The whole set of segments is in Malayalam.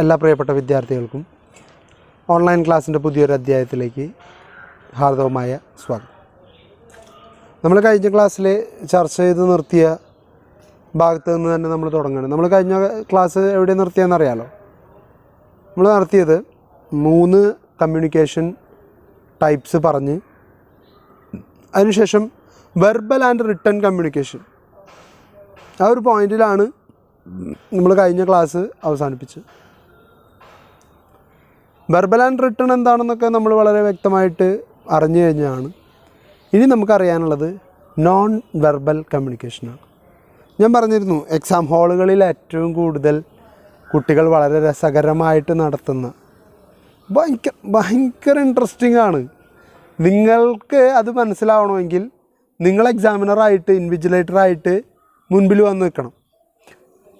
എല്ലാ പ്രിയപ്പെട്ട വിദ്യാർത്ഥികൾക്കും ഓൺലൈൻ ക്ലാസ്സിൻ്റെ പുതിയൊരു അധ്യായത്തിലേക്ക് ഹാർദവമായ സ്വാഗതം. നമ്മൾ കഴിഞ്ഞ ക്ലാസ്സിൽ ചർച്ച ചെയ്ത് നിർത്തിയ ഭാഗത്ത് നിന്ന് തന്നെ നമ്മൾ തുടങ്ങണം. നമ്മൾ കഴിഞ്ഞ ക്ലാസ് എവിടെ നിർത്തിയെന്നറിയാലോ. നമ്മൾ നടത്തിയത് 3 കമ്മ്യൂണിക്കേഷൻ ടൈപ്സ് പറഞ്ഞ് അതിനുശേഷം വെർബൽ ആൻഡ് റിട്ടൺ കമ്മ്യൂണിക്കേഷൻ ആ ഒരു പോയിന്റിലാണ് നമ്മൾ കഴിഞ്ഞ ക്ലാസ് അവസാനിപ്പിച്ചത്. വെർബൽ ആൻഡ് റിട്ടൺ എന്താണെന്നൊക്കെ നമ്മൾ വളരെ വ്യക്തമായിട്ട് അറിഞ്ഞു കഴിഞ്ഞാണ്. ഇനി നമുക്കറിയാനുള്ളത് നോൺ വെർബൽ കമ്മ്യൂണിക്കേഷനാണ്. ഞാൻ പറഞ്ഞിരുന്നു, എക്സാം ഹാളുകളിൽ ഏറ്റവും കൂടുതൽ കുട്ടികൾ വളരെ രസകരമായിട്ട് നടത്തുന്ന ഭയങ്കര ഇൻട്രസ്റ്റിംഗ് ആണ്. നിങ്ങൾക്ക് അത് മനസ്സിലാവണമെങ്കിൽ നിങ്ങൾ എക്സാമിനറായിട്ട് ഇൻവിജിലേറ്ററായിട്ട് മുൻപിൽ വന്ന് നിൽക്കണം.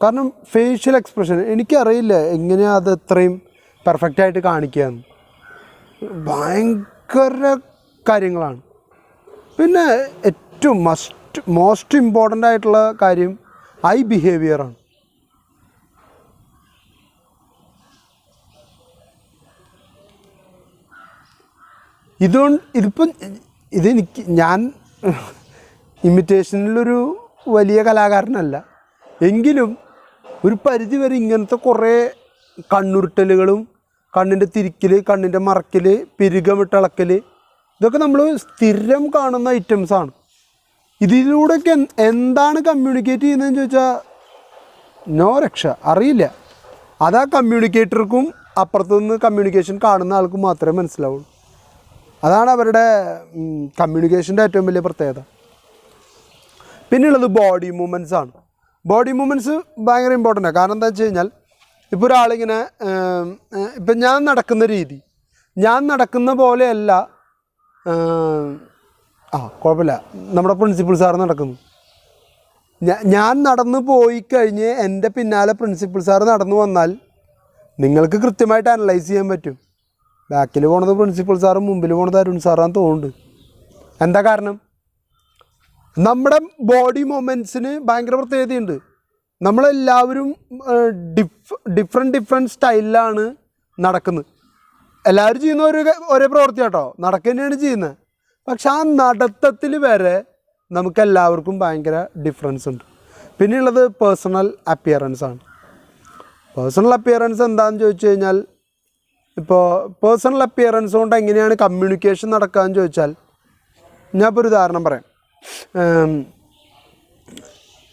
കാരണം ഫേഷ്യൽ എക്സ്പ്രഷൻ എനിക്കറിയില്ല എങ്ങനെയാണ് അത് ഇത്രയും പെർഫെക്റ്റായിട്ട് കാണിക്കുകയെന്ന്. ഭയങ്കര കാര്യങ്ങളാണ്. പിന്നെ ഏറ്റവും മോസ്റ്റ് ഇമ്പോർട്ടൻ്റ് ആയിട്ടുള്ള കാര്യം ഐ ബിഹേവിയറാണ്. ഞാൻ ഇമിറ്റേഷനിലൊരു വലിയ കലാകാരനല്ല, എങ്കിലും ഒരു പരിധി വരെ ഇങ്ങനത്തെ കുറേ കണ്ണുരുട്ടലുകളും കണ്ണിൻ്റെ തിരിക്കൽ, കണ്ണിൻ്റെ മറക്കൽ, പിരുകമിട്ടിളക്കൽ, ഇതൊക്കെ നമ്മൾ സ്ഥിരം കാണുന്ന ഐറ്റംസാണ്. ഇതിലൂടെയൊക്കെ എന്താണ് കമ്മ്യൂണിക്കേറ്റ് ചെയ്യുന്നതെന്ന് ചോദിച്ചാൽ നോ രക്ഷ, അറിയില്ല. അതാ കമ്മ്യൂണിക്കേറ്റർക്കും അപ്പുറത്തുനിന്ന് കമ്മ്യൂണിക്കേഷൻ കാണുന്ന ആൾക്കും മാത്രമേ മനസ്സിലാവുള്ളൂ. അതാണ് അവരുടെ കമ്മ്യൂണിക്കേഷൻ്റെ ഏറ്റവും വലിയ പ്രത്യേകത. പിന്നെയുള്ളത് ബോഡി മൂവ്മെൻറ്റ്സ് ആണ്. ബോഡി മൂവ്മെൻറ്റ്സ് ഭയങ്കര ഇമ്പോർട്ടൻ്റാണ്. കാരണം എന്താ വെച്ച് കഴിഞ്ഞാൽ ഇപ്പോൾ ഒരാളിങ്ങനെ ഇപ്പം ഞാൻ നടക്കുന്ന രീതി, ഞാൻ നടക്കുന്ന പോലെയല്ല കുഴപ്പമില്ല നമ്മുടെ പ്രിൻസിപ്പൽ സാർ നടക്കുന്നു. ഞാൻ നടന്നു പോയി കഴിഞ്ഞ് എൻ്റെ പിന്നാലെ പ്രിൻസിപ്പൽ സാർ നടന്നു വന്നാൽ നിങ്ങൾക്ക് കൃത്യമായിട്ട് അനലൈസ് ചെയ്യാൻ പറ്റും. ബാക്കിൽ പോണത് പ്രിൻസിപ്പൽ സാറും മുമ്പിൽ പോണത് അരുൺ സാറാന്ന് തോന്നുന്നുണ്ട്. എന്താ കാരണം? നമ്മുടെ ബോഡി മൂവ്മെൻറ്റ്സിന് ഭയങ്കര പ്രത്യേകതയുണ്ട്. നമ്മളെല്ലാവരും ഡിഫറെൻറ്റ് സ്റ്റൈലിലാണ് നടക്കുന്നത്. എല്ലാവരും ചെയ്യുന്ന ഒരേ പ്രവൃത്തി കേട്ടോ, നടക്കുക തന്നെയാണ് ചെയ്യുന്നത്. പക്ഷെ ആ നടത്തത്തിൽ വരെ നമുക്കെല്ലാവർക്കും ഭയങ്കര ഡിഫറൻസ് ഉണ്ട്. പിന്നെയുള്ളത് പേഴ്സണൽ അപ്പിയറൻസ് ആണ്. പേഴ്സണൽ അപ്പിയറൻസ് എന്താണെന്ന് ചോദിച്ചു കഴിഞ്ഞാൽ, ഇപ്പോൾ പേഴ്സണൽ അപ്പിയറൻസ് കൊണ്ട് എങ്ങനെയാണ് കമ്മ്യൂണിക്കേഷൻ നടക്കുകയെന്ന് ചോദിച്ചാൽ, ഞാനിപ്പോൾ ഒരു ഉദാഹരണം പറയാം.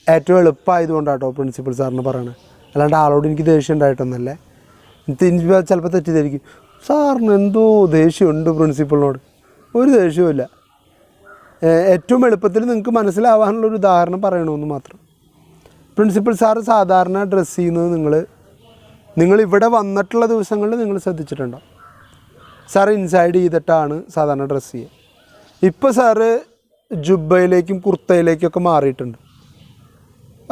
ഏറ്റവും എളുപ്പമായതുകൊണ്ടാട്ടോ പ്രിൻസിപ്പൽ സാറിന് പറയണത്, അല്ലാണ്ട് ആളോട് എനിക്ക് ദേഷ്യം ഉണ്ടായിട്ടൊന്നല്ലേ. ചിലപ്പോൾ തെറ്റിദ്ധരിക്കും, സാറിന് എന്തോ ദേഷ്യമുണ്ട് പ്രിൻസിപ്പളിനോട്. ഒരു ദേഷ്യവുമില്ല. ഏറ്റവും എളുപ്പത്തിൽ നിങ്ങൾക്ക് മനസ്സിലാവാനുള്ളൊരു ഉദാഹരണം പറയണമെന്ന് മാത്രം. പ്രിൻസിപ്പൽ സാറ് സാധാരണ ഡ്രസ്സ് ചെയ്യുന്നത് നിങ്ങളിവിടെ വന്നിട്ടുള്ള ദിവസങ്ങളിൽ നിങ്ങൾ ശ്രദ്ധിച്ചിട്ടുണ്ടോ? സാറ് ഇൻസൈഡ് ചെയ്തിട്ടാണ് സാധാരണ ഡ്രസ്സ് ചെയ്യുക. ഇപ്പോൾ സാറ് ജുബയിലേക്കും കുർത്തയിലേക്കൊക്കെ മാറിയിട്ടുണ്ട്.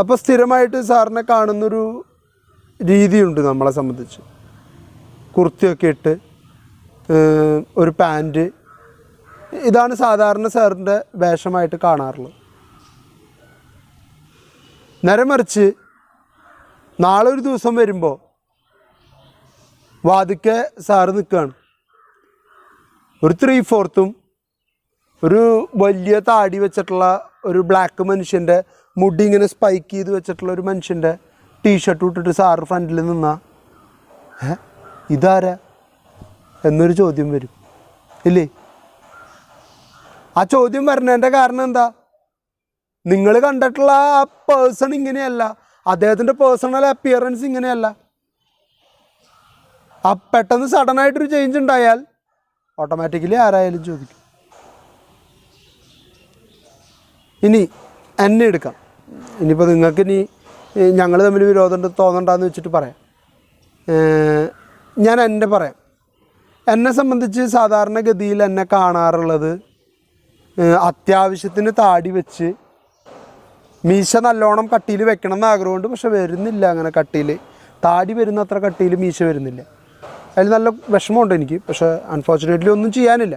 അപ്പോൾ സ്ഥിരമായിട്ട് സാറിനെ കാണുന്നൊരു രീതിയുണ്ട് നമ്മളെ സംബന്ധിച്ച്. കുർത്തിയൊക്കെ ഇട്ട് ഒരു പാൻറ്റ്, ഇതാണ് സാധാരണ സാറിൻ്റെ വേഷമായിട്ട് കാണാറുള്ളത്. നേരെ മറിച്ച് നാളെ ഒരു ദിവസം വരുമ്പോൾ വാതിക്കെ സാറ് നിൽക്കുകയാണ്. ഒരു 3/4 ഒരു വലിയ താടി വെച്ചിട്ടുള്ള ഒരു ബ്ലാക്ക് മനുഷ്യൻ്റെ, മുടി ഇങ്ങനെ സ്പൈക്ക് ചെയ്ത് വെച്ചിട്ടുള്ള ഒരു മനുഷ്യൻ്റെ ടീഷർട്ട് ഇട്ടിട്ട് സാറ് ഫ്രണ്ടിൽ നിന്നാ ഇതാരാ എന്നൊരു ചോദ്യം വരും ഇല്ലേ? ആ ചോദ്യം വരുന്നതിൻ്റെ കാരണം എന്താ? നിങ്ങൾ കണ്ടിട്ടുള്ള ആ പേഴ്സൺ ഇങ്ങനെയല്ല, അദ്ദേഹത്തിൻ്റെ പേഴ്സണൽ അപ്പിയറൻസ് ഇങ്ങനെയല്ല. ആ പെട്ടെന്ന് സഡനായിട്ടൊരു ചേഞ്ച് ഉണ്ടായാൽ ഓട്ടോമാറ്റിക്കലി ആരായാലും ചോദിക്കും. ഇനി എന്നെ എടുക്കാം. ഇനിയിപ്പോൾ നിങ്ങൾക്ക് ഞങ്ങൾ തമ്മിൽ വിരോധം തോന്നണ്ടെന്ന് വെച്ചിട്ട് പറയാം. ഞാൻ എൻ്റെ പറയാം. എന്നെ സംബന്ധിച്ച് സാധാരണഗതിയിൽ എന്നെ കാണാറുള്ളത് അത്യാവശ്യത്തിന് താടി വെച്ച് മീശ നല്ലോണം കട്ടിയിൽ വെക്കണം എന്ന് ആഗ്രഹമുണ്ട്. പക്ഷെ വരുന്നില്ല അങ്ങനെ കട്ടിയിൽ. താടി വരുന്ന അത്ര കട്ടിയിൽ മീശ വരുന്നില്ല. അതിൽ നല്ല വിഷമമുണ്ട് എനിക്ക്. പക്ഷേ അൺഫോർച്ചുനേറ്റ്ലി ഒന്നും ചെയ്യാനില്ല.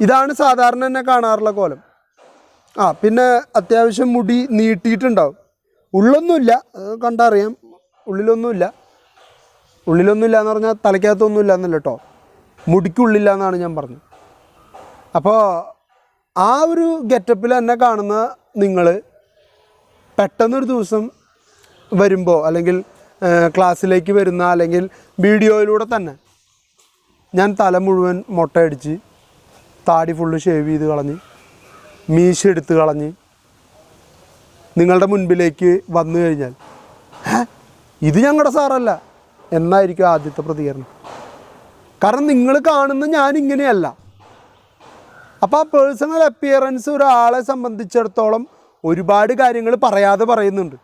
ഇതാണ് സാധാരണ എന്നെ കാണാറുള്ള കോലം. പിന്നെ അത്യാവശ്യം മുടി നീട്ടിയിട്ടുണ്ടാവും. ഉള്ളൊന്നുമില്ല, കണ്ടറിയാം, ഉള്ളിലൊന്നുമില്ല എന്ന് പറഞ്ഞാൽ തലയ്ക്കകത്തൊന്നുമില്ല എന്നല്ല കേട്ടോ, മുടിക്കുള്ളില്ല എന്നാണ് ഞാൻ പറഞ്ഞത്. അപ്പോൾ ആ ഒരു ഗെറ്റപ്പിൽ എന്നെ കാണുന്ന നിങ്ങൾ പെട്ടെന്നൊരു ദിവസം വരുമ്പോൾ, അല്ലെങ്കിൽ ക്ലാസ്സിലേക്ക് വരുന്ന, അല്ലെങ്കിൽ വീഡിയോയിലൂടെ തന്നെ ഞാൻ തല മുഴുവൻ മുട്ടയടിച്ച് താടി ഫുള്ള് ഷേവ് ചെയ്ത് കളഞ്ഞ് മീശ എടുത്ത് കളഞ്ഞ് നിങ്ങളുടെ മുൻപിലേക്ക് വന്നു കഴിഞ്ഞാൽ ഇത് ഞങ്ങളുടെ സാറല്ല എന്നായിരിക്കും ആദ്യത്തെ പ്രതികരണം. കാരണം നിങ്ങൾ കാണുന്ന ഞാനിങ്ങനെയല്ല. അപ്പോൾ ആ പേഴ്സണൽ അപ്പിയറൻസ് ഒരാളെ സംബന്ധിച്ചിടത്തോളം ഒരുപാട് കാര്യങ്ങൾ പറയാതെ പറയുന്നുണ്ട്.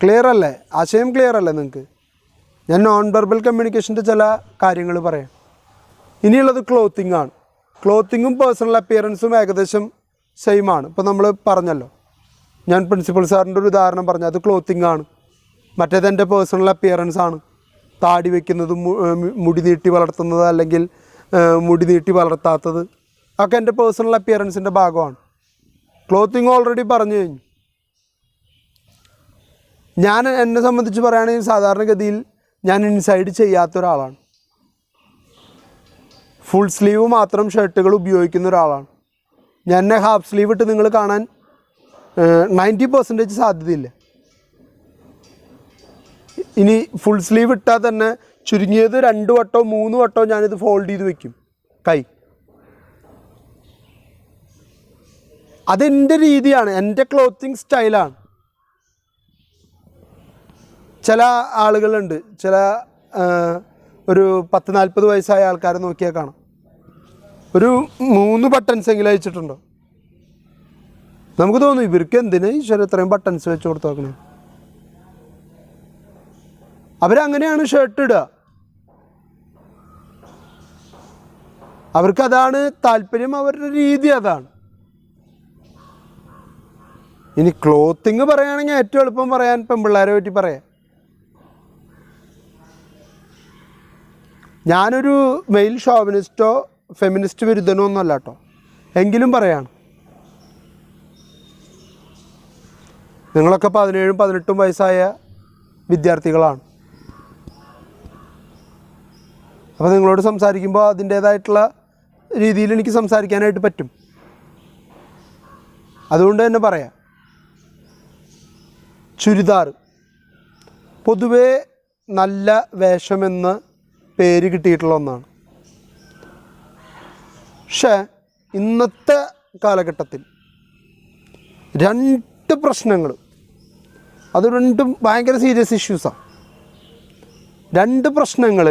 ക്ലിയർ അല്ലേ? ആശയം ക്ലിയർ അല്ലേ നിങ്ങൾക്ക്? ഞാൻ നോൺ വെർബൽ കമ്മ്യൂണിക്കേഷൻ്റെ ചില കാര്യങ്ങൾ പറയാം. ഇനിയുള്ളത് ക്ലോത്തിങ് ആണ്. ക്ലോത്തിങ്ങും പേഴ്സണൽ അപ്പിയറൻസും ഏകദേശം സെയിമാണ്. ഇപ്പോൾ നമ്മൾ പറഞ്ഞല്ലോ, ഞാൻ പ്രിൻസിപ്പൽ സാറിൻ്റെ ഒരു ഉദാഹരണം പറഞ്ഞു, അത് ക്ലോത്തിങ് ആണ്. മറ്റേത് എൻ്റെ പേഴ്സണൽ അപ്പിയറൻസ് ആണ്. താടി വയ്ക്കുന്നതും മുടി നീട്ടി വളർത്തുന്നത് അല്ലെങ്കിൽ മുടി നീട്ടി വളർത്താത്തത് ഒക്കെ എൻ്റെ പേഴ്സണൽ അപ്പിയറൻസിൻ്റെ ഭാഗമാണ്. ക്ലോത്തിങ് ഓൾറെഡി പറഞ്ഞു കഴിഞ്ഞു. ഞാൻ എന്നെ സംബന്ധിച്ച് പറയുകയാണെങ്കിൽ സാധാരണഗതിയിൽ ഞാൻ ഇൻസൈഡ് ചെയ്യാത്ത ഒരാളാണ്. ഫുൾ സ്ലീവ് മാത്രം ഷർട്ടുകൾ ഉപയോഗിക്കുന്ന ഒരാളാണ് ഞാൻ. എന്നെ ഹാഫ് സ്ലീവ് ഇട്ട് നിങ്ങൾ കാണാൻ 90% സാധ്യതയില്ല. ഇനി ഫുൾ സ്ലീവ് ഇട്ടാൽ തന്നെ ചുരുങ്ങിയത് 2 വട്ടോ 3 വട്ടോ ഞാനിത് ഫോൾഡ് ചെയ്ത് വെക്കും കൈ. അതെൻ്റെ രീതിയാണ്, എൻ്റെ ക്ലോത്തിങ് സ്റ്റൈലാണ്. ചില ആളുകളുണ്ട്, ചില ഒരു 10-40 വയസ്സായ ആൾക്കാരെ നോക്കിയാൽ കാണാം, ഒരു 3 ബട്ടൺസ് എങ്കിലും അയച്ചിട്ടുണ്ടോ? നമുക്ക് തോന്നും ഇവർക്ക് എന്തിനാ ഈശ്വര ഇത്രയും ബട്ടൺസ് വെച്ച് കൊടുത്ത് നോക്കണേ. അവരങ്ങനെയാണ് ഷർട്ട് ഇടുക, അവർക്കതാണ് താല്പര്യം, അവരുടെ രീതി അതാണ്. ഇനി ക്ലോത്തിങ് പറയുകയാണെങ്കിൽ ഏറ്റവും എളുപ്പം പറയാൻ പെൺപിള്ളേരെ പറ്റി പറയാം. ഞാനൊരു മെയിൽ ഷോവിനിസ്റ്റോ ഫെമിനിസ്റ്റ് വിരുദ്ധനോ ഒന്നുമല്ല കേട്ടോ, എങ്കിലും പറയാണ്, നിങ്ങളൊക്കെ 17-18 വയസ്സായ വിദ്യാർത്ഥികളാണ്. അപ്പോൾ നിങ്ങളോട് സംസാരിക്കുമ്പോൾ അതിൻ്റേതായിട്ടുള്ള രീതിയിൽ എനിക്ക് സംസാരിക്കാനായിട്ട് പറ്റും. അതുകൊണ്ട് തന്നെ പറയാം, ചുരിദാർ പൊതുവേ നല്ല വേഷമെന്ന് പേര് കിട്ടിയിട്ടുള്ള ഒന്നാണ്. പക്ഷേ ഇന്നത്തെ കാലഘട്ടത്തിൽ 2 പ്രശ്നങ്ങൾ, അത് രണ്ടും ഭയങ്കര സീരിയസ് ഇഷ്യൂസാണ്. 2 പ്രശ്നങ്ങൾ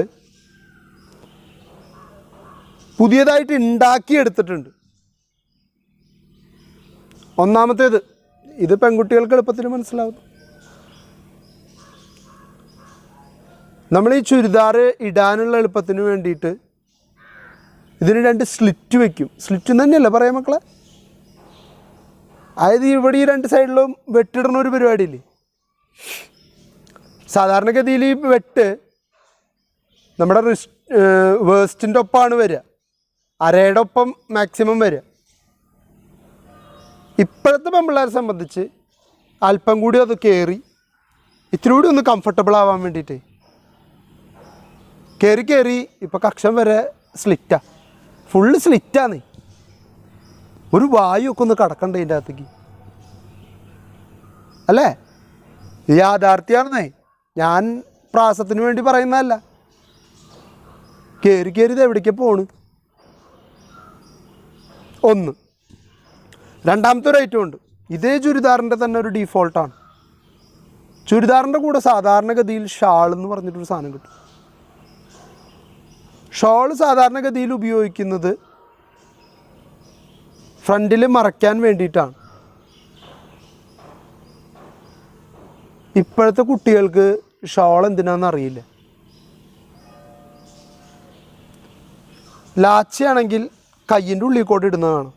പുതിയതായിട്ട് ഉണ്ടാക്കിയെടുത്തിട്ടുണ്ട്. ഒന്നാമത്തേത്, ഇത് പെൺകുട്ടികൾക്ക് എളുപ്പത്തിൽ മനസ്സിലാവും. നമ്മൾ ഈ ചുരിദാർ ഇടാനുള്ള എളുപ്പത്തിന് വേണ്ടിയിട്ട് ഇതിന് 2 സ്ലിറ്റ് വയ്ക്കും. സ്ലിറ്റ് തന്നെയല്ല പറയാം മക്കളെ, അതായത് ഇവിടെ ഈ 2 സൈഡിലും വെട്ടിടണ ഒരു പരിപാടിയില്ലേ. സാധാരണഗതിയിൽ ഈ വെട്ട് നമ്മുടെ വേസ്റ്റിൻ്റെ ഒപ്പമാണ് വരിക, അരയുടെ ഒപ്പം മാക്സിമം വരിക. ഇപ്പോഴത്തെ പെൺപിള്ളേരെ സംബന്ധിച്ച് അല്പം കൂടി അത് കയറി ഇത്തിരി കൂടി ഒന്ന് കംഫർട്ടബിൾ ആവാൻ വേണ്ടിയിട്ട് കയറി ഇപ്പോൾ കക്ഷം വരെ സ്ലിറ്റാണ്, ഫുള്ള് സ്ലിറ്റാണ്. ഒരു വായുവൊക്കെ ഒന്ന് കടക്കണ്ട ഇതിൻ്റെ അകത്തേക്ക്, അല്ലേ? യാഥാർത്ഥ്യമാണെന്നേ, ഞാൻ പ്രാസത്തിന് വേണ്ടി പറയുന്നതല്ല. കയറി ഇത് എവിടേക്ക് പോണ്? ഒന്ന്. രണ്ടാമത്തെ ഒരു ഐറ്റം ഉണ്ട്, ഇതേ ചുരിദാറിൻ്റെ തന്നെ ഒരു ഡീഫോൾട്ടാണ്. ചുരിദാറിൻ്റെ കൂടെ സാധാരണഗതിയിൽ ഷാൾ എന്ന് പറഞ്ഞിട്ടൊരു സാധനം കിട്ടും. ഷോൾ സാധാരണഗതിയിൽ ഉപയോഗിക്കുന്നത് ഫ്രണ്ടിൽ മറയ്ക്കാൻ വേണ്ടിയിട്ടാണ്. ഇപ്പോഴത്തെ കുട്ടികൾക്ക് ഷോൾ എന്തിനാണെന്ന് അറിയില്ല. ലാച്ചയാണെങ്കിൽ കയ്യിൻ്റെ ഉള്ളിൽ കൂടെ ഇടുന്നതാണ്,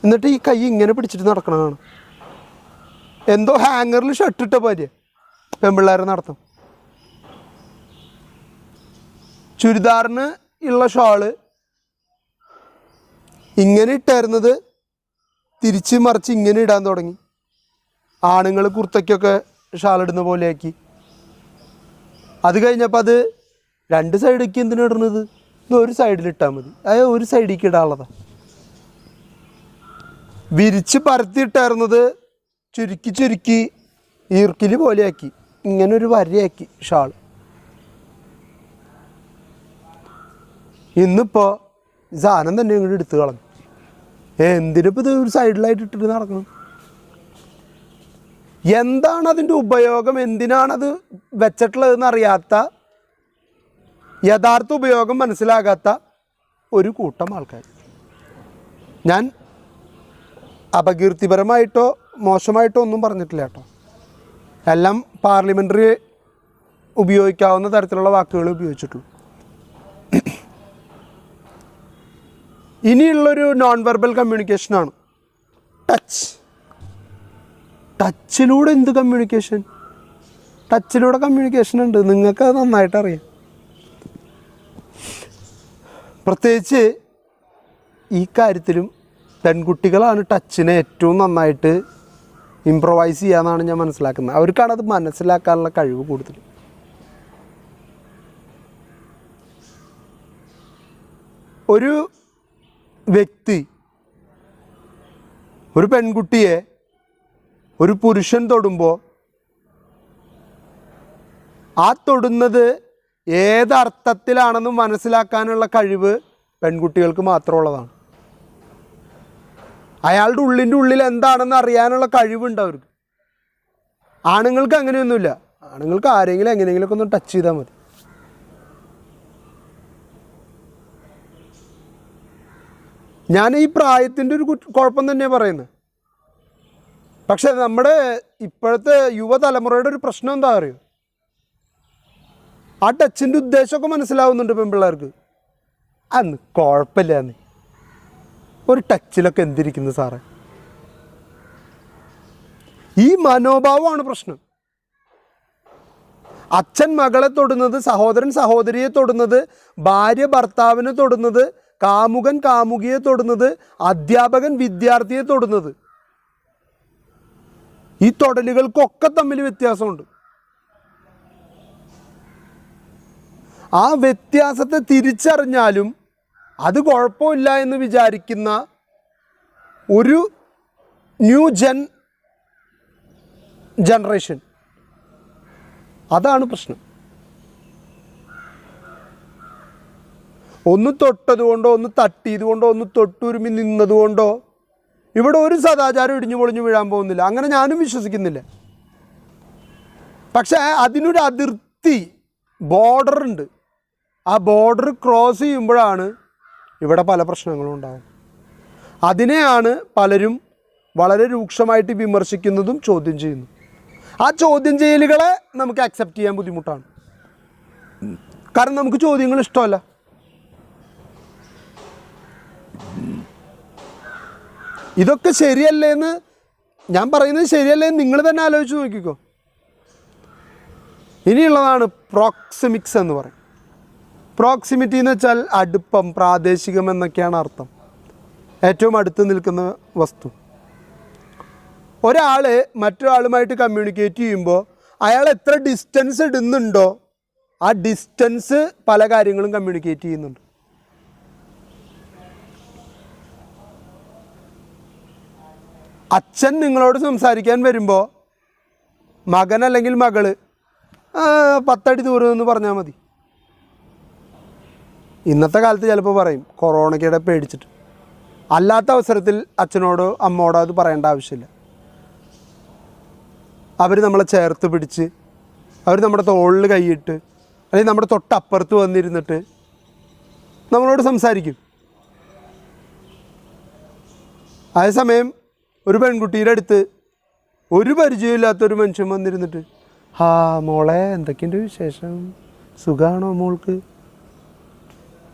എന്നിട്ട് ഈ കൈ ഇങ്ങനെ പിടിച്ചിട്ട് നടക്കണതാണ്. എന്തോ ഹാങ്ങറിൽ ഷർട്ടിട്ട പോലെ പെൺപിള്ളേരെ നടത്തും. ചുരിദാറിന് ഉള്ള ഷോള് ഇങ്ങനെ ഇട്ടായിരുന്നത് തിരിച്ച് മറിച്ച് ഇങ്ങനെ ഇടാൻ തുടങ്ങി. ആണുങ്ങൾ കുർത്തയ്ക്കൊക്കെ ഷാളിടുന്ന പോലെയാക്കി. അത് കഴിഞ്ഞപ്പോൾ അത് 2 സൈഡേക്ക് എന്തിനാ ഇടുന്നത്? ഇത് ഒരു സൈഡിലിട്ടാൽ മതി. അത് ഒരു സൈഡിലേക്ക് ഇടാനുള്ളതാണ്. വിരിച്ച് പരത്തിയിട്ടായിരുന്നത് ചുരുക്കി ചുരുക്കി ഈർക്കിലി പോലെയാക്കി, ഇങ്ങനൊരു വരയാക്കി ഷാൾ. ഇന്നിപ്പോൾ സാധനം തന്നെ ഇങ്ങോട്ട് എടുത്ത് കളഞ്ഞു. എന്തിനിപ്പോൾ ഇത് ഒരു സൈഡിലായിട്ട് ഇട്ടിട്ട് നടക്കണം? എന്താണ് അതിൻ്റെ ഉപയോഗം, എന്തിനാണത് വെച്ചിട്ടുള്ളതെന്ന് അറിയാത്ത, യഥാർത്ഥ ഉപയോഗം മനസ്സിലാകാത്ത ഒരു കൂട്ടം ആൾക്കാർ. ഞാൻ അപകീർത്തിപരമായിട്ടോ മോശമായിട്ടോ ഒന്നും പറഞ്ഞിട്ടില്ല കേട്ടോ. എല്ലാം പാർലമെൻ്ററി ഉപയോഗിക്കാവുന്ന തരത്തിലുള്ള വാക്കുകൾ ഉപയോഗിച്ചിട്ടുള്ളൂ. ഇനിയുള്ളൊരു നോൺ വെർബൽ കമ്മ്യൂണിക്കേഷനാണ് ടച്ച്. ടച്ചിലൂടെ എന്ത് കമ്മ്യൂണിക്കേഷൻ? ടച്ചിലൂടെ കമ്മ്യൂണിക്കേഷൻ ഉണ്ട്, നിങ്ങൾക്കത് നന്നായിട്ട് അറിയാം. പ്രത്യേകിച്ച് ഈ കാര്യത്തിലും പെൺകുട്ടികളാണ് ടച്ചിനെ ഏറ്റവും നന്നായിട്ട് ഇംപ്രൊവൈസ് ചെയ്യാമെന്നാണ് ഞാൻ മനസ്സിലാക്കുന്നത്. അവർക്കാണ് അത് മനസ്സിലാക്കാനുള്ള കഴിവ് കൂടുതൽ. ഒരു വ്യക്തി ഒരു പെൺകുട്ടിയെ ഒരു പുരുഷൻ തൊടുമ്പോൾ ആ തൊടുന്നത് ഏതർത്ഥത്തിലാണെന്ന് മനസ്സിലാക്കാനുള്ള കഴിവ് പെൺകുട്ടികൾക്ക് മാത്രമുള്ളതാണ്. അയാളുടെ ഉള്ളിൻ്റെ ഉള്ളിൽ എന്താണെന്ന് അറിയാനുള്ള കഴിവുണ്ട് അവർക്ക്. ആണുങ്ങൾക്ക് അങ്ങനെയൊന്നുമില്ല. ആണുങ്ങൾക്ക് ആരെങ്കിലും എങ്ങനെയെങ്കിലുമൊക്കെ ഒന്ന് ടച്ച് ചെയ്താൽ മതി. ഞാൻ ഈ പ്രായത്തിൻ്റെ ഒരു കുഴപ്പം തന്നെയാണ് പറയുന്നത്. പക്ഷെ നമ്മുടെ ഇപ്പോഴത്തെ യുവതലമുറയുടെ ഒരു പ്രശ്നം എന്താ അറിയോ? ആ ടച്ചിൻ്റെ ഉദ്ദേശമൊക്കെ മനസ്സിലാവുന്നുണ്ട് പെൺപിള്ളേർക്ക്. അന്ന് കുഴപ്പമില്ല, അന്ന് ഒരു ടച്ചിലൊക്കെ എന്തിരിക്കുന്നു സാറേ. ഈ മനോഭാവമാണ് പ്രശ്നം. അച്ഛൻ മകളെ തൊടുന്നത്, സഹോദരൻ സഹോദരിയെ തൊടുന്നത്, ഭാര്യ ഭർത്താവിനെ തൊടുന്നത്, കാമുകൻ കാമുകിയെ തൊടുന്നത്, അധ്യാപകൻ വിദ്യാർത്ഥിയെ തൊടുന്നത്, ഈ തൊടലുകൾക്കൊക്കെ തമ്മിൽ വ്യത്യാസമുണ്ട്. ആ വ്യത്യാസത്തെ തിരിച്ചറിഞ്ഞാലും അത് കുഴപ്പമില്ല എന്ന് വിചാരിക്കുന്ന ഒരു ന്യൂ ജനറേഷൻ, അതാണ് പ്രശ്നം. ഒന്ന് തൊട്ടതുകൊണ്ടോ, ഒന്ന് തട്ടിയതുകൊണ്ടോ, ഒന്ന് തൊട്ടുരുമി നിന്നതുകൊണ്ടോ ഇവിടെ ഒരു സദാചാരം ഇടിഞ്ഞു പൊളിഞ്ഞു വീഴാൻ പോകുന്നില്ല. അങ്ങനെ ഞാനും വിശ്വസിക്കുന്നില്ല. പക്ഷേ അതിനൊരു അതിർത്തി, ബോർഡറുണ്ട്. ആ ബോർഡർ ക്രോസ് ചെയ്യുമ്പോഴാണ് ഇവിടെ പല പ്രശ്നങ്ങളും ഉണ്ടാകും. അതിനെയാണ് പലരും വളരെ രൂക്ഷമായിട്ട് വിമർശിക്കുന്നതും ചോദ്യം ചെയ്യുന്നു. ആ ചോദ്യം ചെയ്യലുകളെ നമുക്ക് അക്സെപ്റ്റ് ചെയ്യാൻ ബുദ്ധിമുട്ടാണ്. കാരണം നമുക്ക് ചോദ്യങ്ങൾ ഇഷ്ടമല്ല. ഇതൊക്കെ ശരിയല്ലേന്ന് ഞാൻ പറയുന്നത് ശരിയല്ലേന്ന് നിങ്ങൾ തന്നെ ആലോചിച്ച് നോക്കിക്കോ. ഇനിയുള്ളതാണ് പ്രോക്സിമിക്സ് എന്ന് പറയും. പ്രോക്സിമിറ്റി എന്ന് വെച്ചാൽ അടുപ്പം, പ്രാദേശികം എന്നൊക്കെയാണ് അർത്ഥം. ഏറ്റവും അടുത്ത് നിൽക്കുന്ന വസ്തു. ഒരാൾ മറ്റൊരാളുമായിട്ട് കമ്മ്യൂണിക്കേറ്റ് ചെയ്യുമ്പോൾ അയാൾ എത്ര ഡിസ്റ്റൻസ് ഇടുന്നുണ്ടോ ആ ഡിസ്റ്റൻസ് പല കാര്യങ്ങളും കമ്മ്യൂണിക്കേറ്റ് ചെയ്യുന്നുണ്ട്. അച്ഛൻ നിങ്ങളോട് സംസാരിക്കാൻ വരുമ്പോൾ മകൻ അല്ലെങ്കിൽ മകള് 10 അടി ദൂരം എന്ന് പറഞ്ഞാൽ മതി. ഇന്നത്തെ കാലത്ത് ചിലപ്പോൾ പറയും കൊറോണയ്ക്കിടെ പേടിച്ചിട്ട്. അല്ലാത്ത അവസരത്തിൽ അച്ഛനോടോ അമ്മോടോ അത് പറയേണ്ട ആവശ്യമില്ല. അവർ നമ്മളെ ചേർത്ത് പിടിച്ച്, അവർ നമ്മുടെ തോളിൽ കൈയിട്ട്, അല്ലെങ്കിൽ നമ്മുടെ തൊട്ടപ്പുറത്ത് വന്നിരുന്നിട്ട് നമ്മളോട് സംസാരിക്കും. അതേസമയം ഒരു പെൺകുട്ടിയുടെ അടുത്ത് ഒരു പരിചയമില്ലാത്തൊരു മനുഷ്യൻ വന്നിരുന്നിട്ട് മോളെ എന്തൊക്കെയുണ്ട് വിശേഷം, സുഖമാണോ മോൾക്ക്,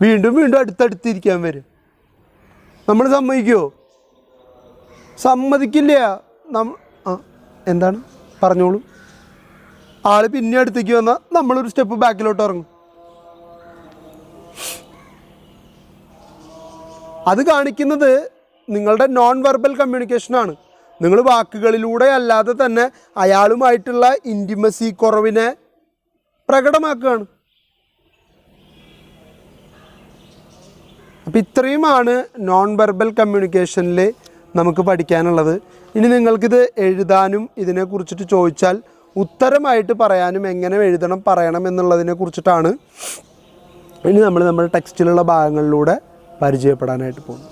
വീണ്ടും വീണ്ടും അടുത്തടുത്തിരിക്കാൻ വരും. നമ്മൾ സമ്മതിക്കുമോ? സമ്മതിക്കില്ല. എന്താണ് പറഞ്ഞോളൂ. ആൾ പിന്നെ അടുത്തേക്ക് വന്നാൽ നമ്മളൊരു സ്റ്റെപ്പ് ബാക്കിലോട്ട് ഇറങ്ങും. അത് കാണിക്കുന്നത് നിങ്ങളുടെ നോൺ വെർബൽ കമ്മ്യൂണിക്കേഷനാണ്. നിങ്ങൾ വാക്കുകളിലൂടെ അല്ലാതെ തന്നെ അയാളുമായിട്ടുള്ള ഇൻറ്റിമസി കുറവിനെ പ്രകടമാക്കുകയാണ്. അപ്പോൾ ഇത്രയുമാണ് നോൺ വെർബൽ കമ്മ്യൂണിക്കേഷനിൽ നമുക്ക് പഠിക്കാനുള്ളത്. ഇനി നിങ്ങൾക്കിത് എഴുതാനും ഇതിനെക്കുറിച്ചിട്ട് ചോദിച്ചാൽ ഉത്തരമായിട്ട് പറയാനും എങ്ങനെ എഴുതണം പറയണം എന്നുള്ളതിനെ കുറിച്ചിട്ടാണ് ഇനി നമ്മൾ നമ്മുടെ ടെക്സ്റ്റിലുള്ള ഭാഗങ്ങളിലൂടെ പരിചയപ്പെടാനായിട്ട് പോകുന്നു.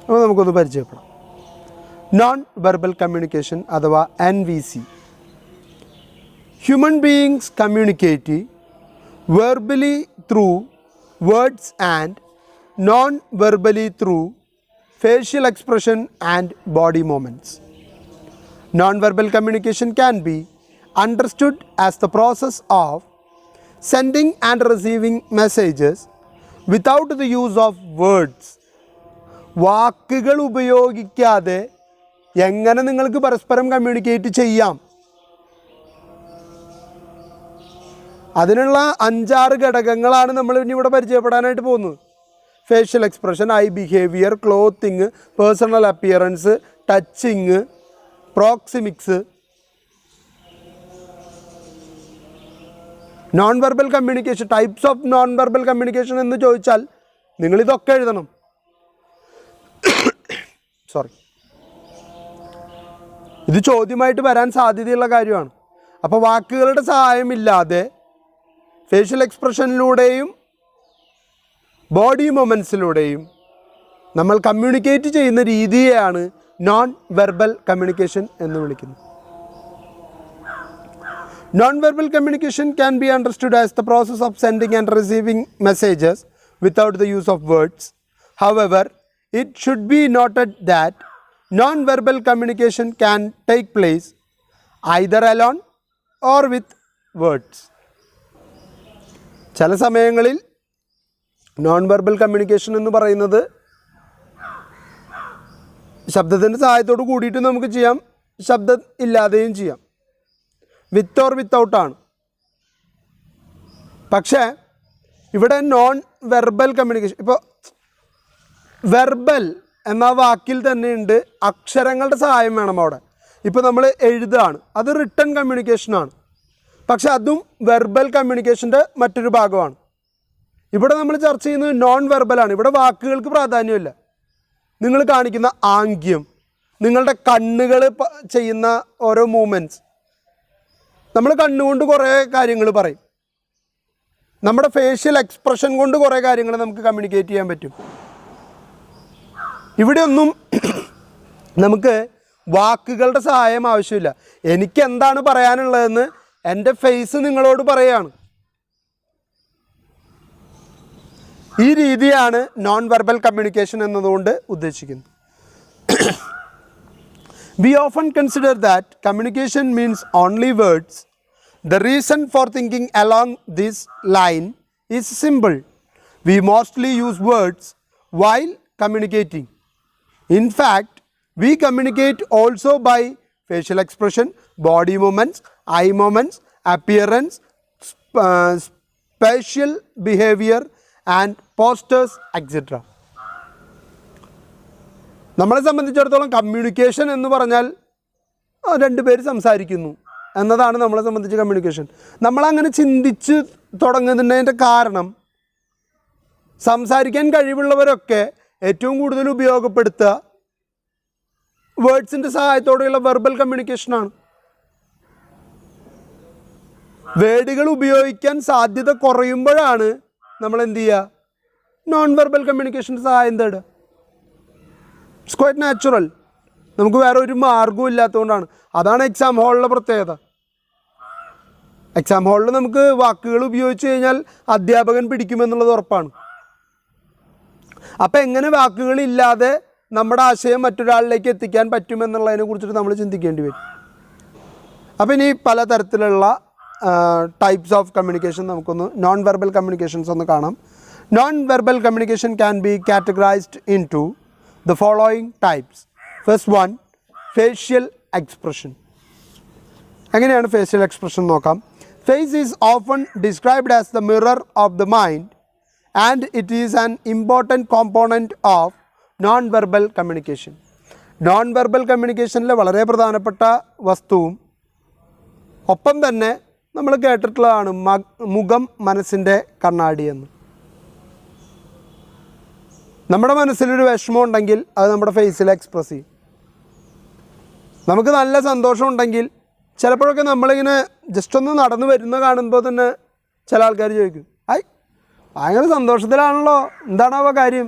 അപ്പോൾ നമുക്കൊന്ന് പരിചയപ്പെടാം. നോൺ വെർബൽ കമ്മ്യൂണിക്കേഷൻ അഥവാ NVC. Human beings communicate verbally through words and non-verbally through facial expression and body movements. Non-verbal communication can be understood as the process of sending and receiving messages without the use of words. വാക്കുകൾ ഉപയോഗിക്കാതെ എങ്ങനെ നിങ്ങൾക്ക് പരസ്പരം കമ്മ്യൂണിക്കേറ്റ് ചെയ്യാം, അതിനുള്ള 5-6 ഘടകങ്ങളാണ് നമ്മൾ ഇനി ഇവിടെ പരിചയപ്പെടാനായിട്ട് പോകുന്നത്. Facial expression, I behaviour, clothing, personal appearance, touching, proxemics. Non verbal communication, types of non verbal communication എന്ന് ചോദിച്ചാൽ നിങ്ങളിതൊക്കെ എഴുതണം. സോറി, ഇത് ചോദ്യമായിട്ട് വരാൻ സാധ്യതയുള്ള കാര്യമാണ്. അപ്പോൾ വാക്കുകളുടെ സഹായമില്ലാതെ ഫേഷ്യൽ എക്സ്പ്രഷനിലൂടെയും ബോഡി മൊമെൻറ്റ്സിലൂടെയും നമ്മൾ കമ്മ്യൂണിക്കേറ്റ് ചെയ്യുന്ന രീതിയെയാണ് നോൺ വെർബൽ കമ്മ്യൂണിക്കേഷൻ എന്ന് വിളിക്കുന്നത്. Non verbal communication can be understood as the process of sending and receiving messages without the use of words. However, it should be noted that non-verbal communication can take place either alone or with words. ചില സമയങ്ങളിൽ നോൺ വെർബൽ കമ്മ്യൂണിക്കേഷൻ എന്ന് പറയുന്നത് ശബ്ദത്തിൻ്റെ സഹായത്തോട് കൂടിയിട്ട് നമുക്ക് ചെയ്യാം, ശബ്ദം ഇല്ലാതെയും ചെയ്യാം, വിത്ത് ഓർ വിത്തൗട്ടാണ്. പക്ഷേ ഇവിടെ നോൺ വെർബൽ കമ്മ്യൂണിക്കേഷൻ, ഇപ്പോൾ വെർബൽ എന്ന വാക്കിൽ തന്നെയുണ്ട് അക്ഷരങ്ങളുടെ സഹായം വേണം അവിടെ. ഇപ്പോൾ നമ്മൾ എഴുതുകയാണ്, അത് റിട്ടൺ കമ്മ്യൂണിക്കേഷനാണ്. പക്ഷെ അതും വെർബൽ കമ്മ്യൂണിക്കേഷൻ്റെ മറ്റൊരു ഭാഗമാണ്. ഇവിടെ നമ്മൾ ചർച്ച ചെയ്യുന്നത് നോൺ വെർബലാണ്. ഇവിടെ വാക്കുകൾക്ക് പ്രാധാന്യമില്ല. നിങ്ങൾ കാണിക്കുന്ന ആംഗ്യം, നിങ്ങളുടെ കണ്ണുകൾ ചെയ്യുന്ന ഓരോ മൂവ്മെൻറ്റ്സ്, നമ്മൾ കണ്ണുകൊണ്ട് കുറേ കാര്യങ്ങൾ പറയും. നമ്മുടെ ഫേഷ്യൽ എക്സ്പ്രഷൻ കൊണ്ട് കുറേ കാര്യങ്ങൾ നമുക്ക് കമ്മ്യൂണിക്കേറ്റ് ചെയ്യാൻ പറ്റും. ഇവിടെയൊന്നും നമുക്ക് വാക്കുകളുടെ സഹായം ആവശ്യമില്ല. എനിക്ക് എന്താണ് പറയാനുള്ളതെന്ന് എൻ്റെ ഫേസ് നിങ്ങളോട് പറയുകയാണ്. ഈ രീതിയാണ് നോൺ വെർബൽ കമ്മ്യൂണിക്കേഷൻ എന്നതുകൊണ്ട് ഉദ്ദേശിക്കുന്നത്. We often consider that communication means only words. The reason for thinking along this line is simple. We mostly use words while communicating. In fact, we communicate also by facial expression, body movements, eye movements, appearance, spatial behavior and postures, etc. നമ്മളെ സംബന്ധിച്ചിടത്തോളം കമ്മ്യൂണിക്കേഷൻ എന്ന് പറഞ്ഞാൽ 2 പേര് സംസാരിക്കുന്നു എന്നതാണ് നമ്മളെ സംബന്ധിച്ച് കമ്മ്യൂണിക്കേഷൻ. നമ്മളങ്ങനെ ചിന്തിച്ച് തുടങ്ങുന്നതിൻ്റെ കാരണം സംസാരിക്കാൻ കഴിവുള്ളവരൊക്കെ ഏറ്റവും കൂടുതൽ ഉപയോഗപ്പെടുത്തുക വേർഡ്സിൻ്റെ സഹായത്തോടെയുള്ള വെർബൽ കമ്മ്യൂണിക്കേഷനാണ്. വേർഡുകൾ ഉപയോഗിക്കാൻ സാധ്യത കുറയുമ്പോഴാണ് നമ്മൾ എന്ത് ചെയ്യുക, നോൺ വെർബൽ കമ്മ്യൂണിക്കേഷൻ്റെ സഹായം തേടുക. It's quite natural. നമുക്ക് വേറെ ഒരു മാർഗവും ഇല്ലാത്തതുകൊണ്ടാണ്. അതാണ് എക്സാം ഹാളിലെ പ്രത്യേകത. എക്സാം ഹാളിൽ നമുക്ക് വാക്കുകൾ ഉപയോഗിച്ച് കഴിഞ്ഞാൽ അധ്യാപകൻ പിടിക്കുമെന്നുള്ളത് ഉറപ്പാണ്. അപ്പോൾ എങ്ങനെ വാക്കുകളില്ലാതെ നമ്മുടെ ആശയം മറ്റൊരാളിലേക്ക് എത്തിക്കാൻ പറ്റുമെന്നുള്ളതിനെ കുറിച്ചിട്ട് നമ്മൾ ചിന്തിക്കേണ്ടി വരും. അപ്പോൾ ഇനി പലതരത്തിലുള്ള ടൈപ്സ് ഓഫ് കമ്മ്യൂണിക്കേഷൻ നമുക്കൊന്ന് നോൺ വെർബൽ കമ്മ്യൂണിക്കേഷൻസ് ഒന്ന് കാണാം. Non verbal communication can be categorised into the following types. First one, facial expression. എങ്ങനെയാണ് ഫേഷ്യൽ എക്സ്പ്രഷൻ നോക്കാം. Face is often described as the mirror of the mind and it is an important component of non-verbal communication. Non verbal കമ്മ്യൂണിക്കേഷനിലെ വളരെ പ്രധാനപ്പെട്ട വസ്തുവും ഒപ്പം തന്നെ നമ്മൾ കേട്ടിട്ടുള്ളതാണ് മുഖം മനസ്സിൻ്റെ കണ്ണാടി എന്ന്. നമ്മുടെ മനസ്സിലൊരു വിഷമം ഉണ്ടെങ്കിൽ അത് നമ്മുടെ ഫേസിൽ എക്സ്പ്രസ് ചെയ്യും. നമുക്ക് നല്ല സന്തോഷം ഉണ്ടെങ്കിൽ ചിലപ്പോഴൊക്കെ നമ്മളിങ്ങനെ ജസ്റ്റ് ഒന്ന് നടന്നു വരുന്ന കാണുമ്പോൾ തന്നെ ചില ആൾക്കാർ ചോദിക്കും, ഐ ഭയങ്കര സന്തോഷത്തിലാണല്ലോ, എന്താണാവോ കാര്യം?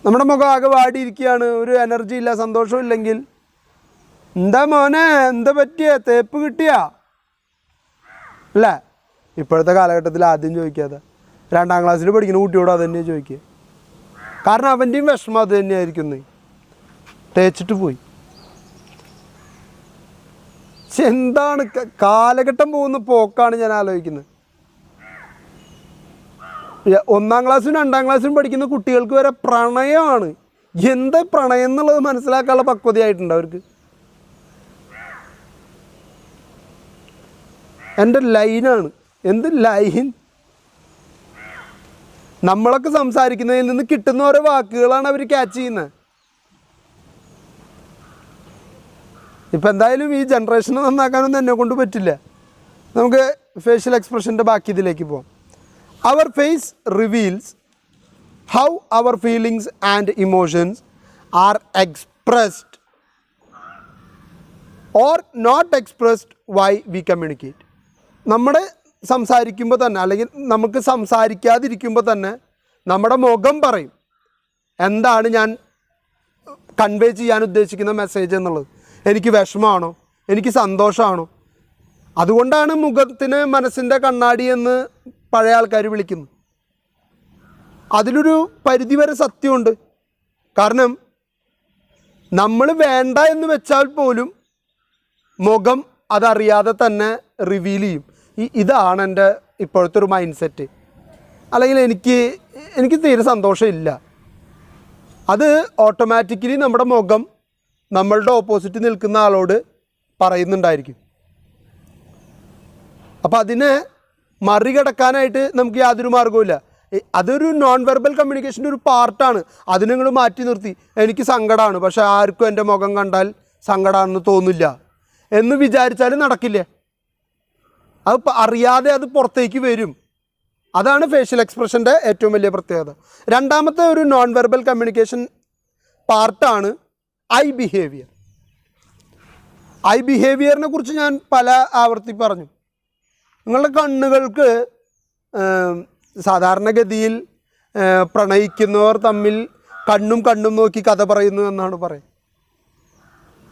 നമ്മുടെ മുഖം ആകെ വാടിയിരിക്കുകയാണ്, ഒരു എനർജി ഇല്ല, സന്തോഷം ഇല്ലെങ്കിൽ എന്താ മോനെ, എന്താ പറ്റിയ, തേപ്പ് കിട്ടിയാ അല്ലേ? ഇപ്പോഴത്തെ കാലഘട്ടത്തിൽ ആദ്യം ചോദിക്കാതെ 2ാം ക്ലാസ്സിൽ പഠിക്കുന്ന കുട്ടിയോട് അത് തന്നെയാണ് ചോദിക്കുക. കാരണം അവൻ്റെയും വിഷമം അത് തന്നെയായിരിക്കുന്നത്, തേച്ചിട്ട് പോയി. പക്ഷെ എന്താണ് കാലഘട്ടം പോകുന്ന പോക്കാണ് ഞാൻ ആലോചിക്കുന്നത്. 1ാം ക്ലാസ്സും 2ാം ക്ലാസ്സും പഠിക്കുന്ന കുട്ടികൾക്ക് വരെ പ്രണയമാണ്. എന്താ പ്രണയം എന്നുള്ളത് മനസ്സിലാക്കാനുള്ള പക്വതയായിട്ടുണ്ട് അവർക്ക്. എൻ്റെ ലൈനാണ്, എന്ത് ലൈൻ? നമ്മളൊക്കെ സംസാരിക്കുന്നതിൽ നിന്ന് കിട്ടുന്ന ഓരോ വാക്കുകളാണ് അവർ ക്യാച്ച് ചെയ്യുന്നത്. ഇപ്പം എന്തായാലും ഈ ജനറേഷനെ നന്നാക്കാനൊന്നും എന്നെ കൊണ്ട് പറ്റില്ല. നമുക്ക് ഫേഷ്യൽ എക്സ്പ്രഷൻ്റെ ബാക്കി ഇതിലേക്ക് പോകാം. Our face reveals how our feelings and emotions are expressed or not expressed while we communicate. നമ്മുടെ സംസാരിക്കുമ്പോൾ തന്നെ, അല്ലെങ്കിൽ നമുക്ക് സംസാരിക്കാതിരിക്കുമ്പോൾ തന്നെ നമ്മുടെ മുഖം പറയും എന്താണ് ഞാൻ കൺവേ ചെയ്യാൻ ഉദ്ദേശിക്കുന്ന മെസ്സേജ് എന്നുള്ളത്. എനിക്ക് വിഷമമാണോ, എനിക്ക് സന്തോഷമാണോ? അതുകൊണ്ടാണ് മുഖത്തിന് മനസ്സിൻ്റെ കണ്ണാടി എന്ന് പഴയ ആൾക്കാർ വിളിക്കുന്നത്. അതിലൊരു പരിധിവരെ സത്യമുണ്ട്. കാരണം നമ്മൾ വേണ്ട എന്ന് വെച്ചാൽ പോലും മുഖം അതറിയാതെ തന്നെ റിവീൽ ചെയ്യും. ഇതാണ് എൻ്റെ ഇപ്പോഴത്തെ ഒരു മൈൻഡ് സെറ്റ്. അല്ലെങ്കിൽ എനിക്ക് തീരെ സന്തോഷമില്ല. അത് ഓട്ടോമാറ്റിക്കലി നമ്മുടെ മുഖം നമ്മളുടെ ഓപ്പോസിറ്റ് നിൽക്കുന്ന ആളോട് പറയുന്നുണ്ടായിരിക്കും. അപ്പോൾ അതിനെ മറികടക്കാനായിട്ട് നമുക്ക് യാതൊരു മാർഗവുമില്ല. അതൊരു നോൺ വെർബൽ കമ്മ്യൂണിക്കേഷൻ്റെ ഒരു പാർട്ടാണ്. അതിനെ നിങ്ങൾ മാറ്റി നിർത്തി എനിക്ക് സങ്കടമാണ്, പക്ഷേ ആർക്കും എൻ്റെ മുഖം കണ്ടാൽ സങ്കടമാണെന്ന് തോന്നില്ല എന്ന് വിചാരിച്ചാൽ നടക്കില്ല. അത് അറിയാതെ അത് പുറത്തേക്ക് വരും. അതാണ് ഫേഷ്യൽ എക്സ്പ്രഷൻ്റെ ഏറ്റവും വലിയ പ്രത്യേകത. രണ്ടാമത്തെ ഒരു നോൺ വെർബൽ കമ്മ്യൂണിക്കേഷൻ പാർട്ടാണ് ഐ ബിഹേവിയർ. ഐ ബിഹേവിയറിനെ കുറിച്ച് ഞാൻ പല ആവർത്തി പറഞ്ഞു. നിങ്ങളുടെ കണ്ണുകൾക്ക് സാധാരണഗതിയിൽ പ്രണയിക്കുന്നവർ തമ്മിൽ കണ്ണും നോക്കി കഥ പറയുന്നു എന്നാണ് പറയുക.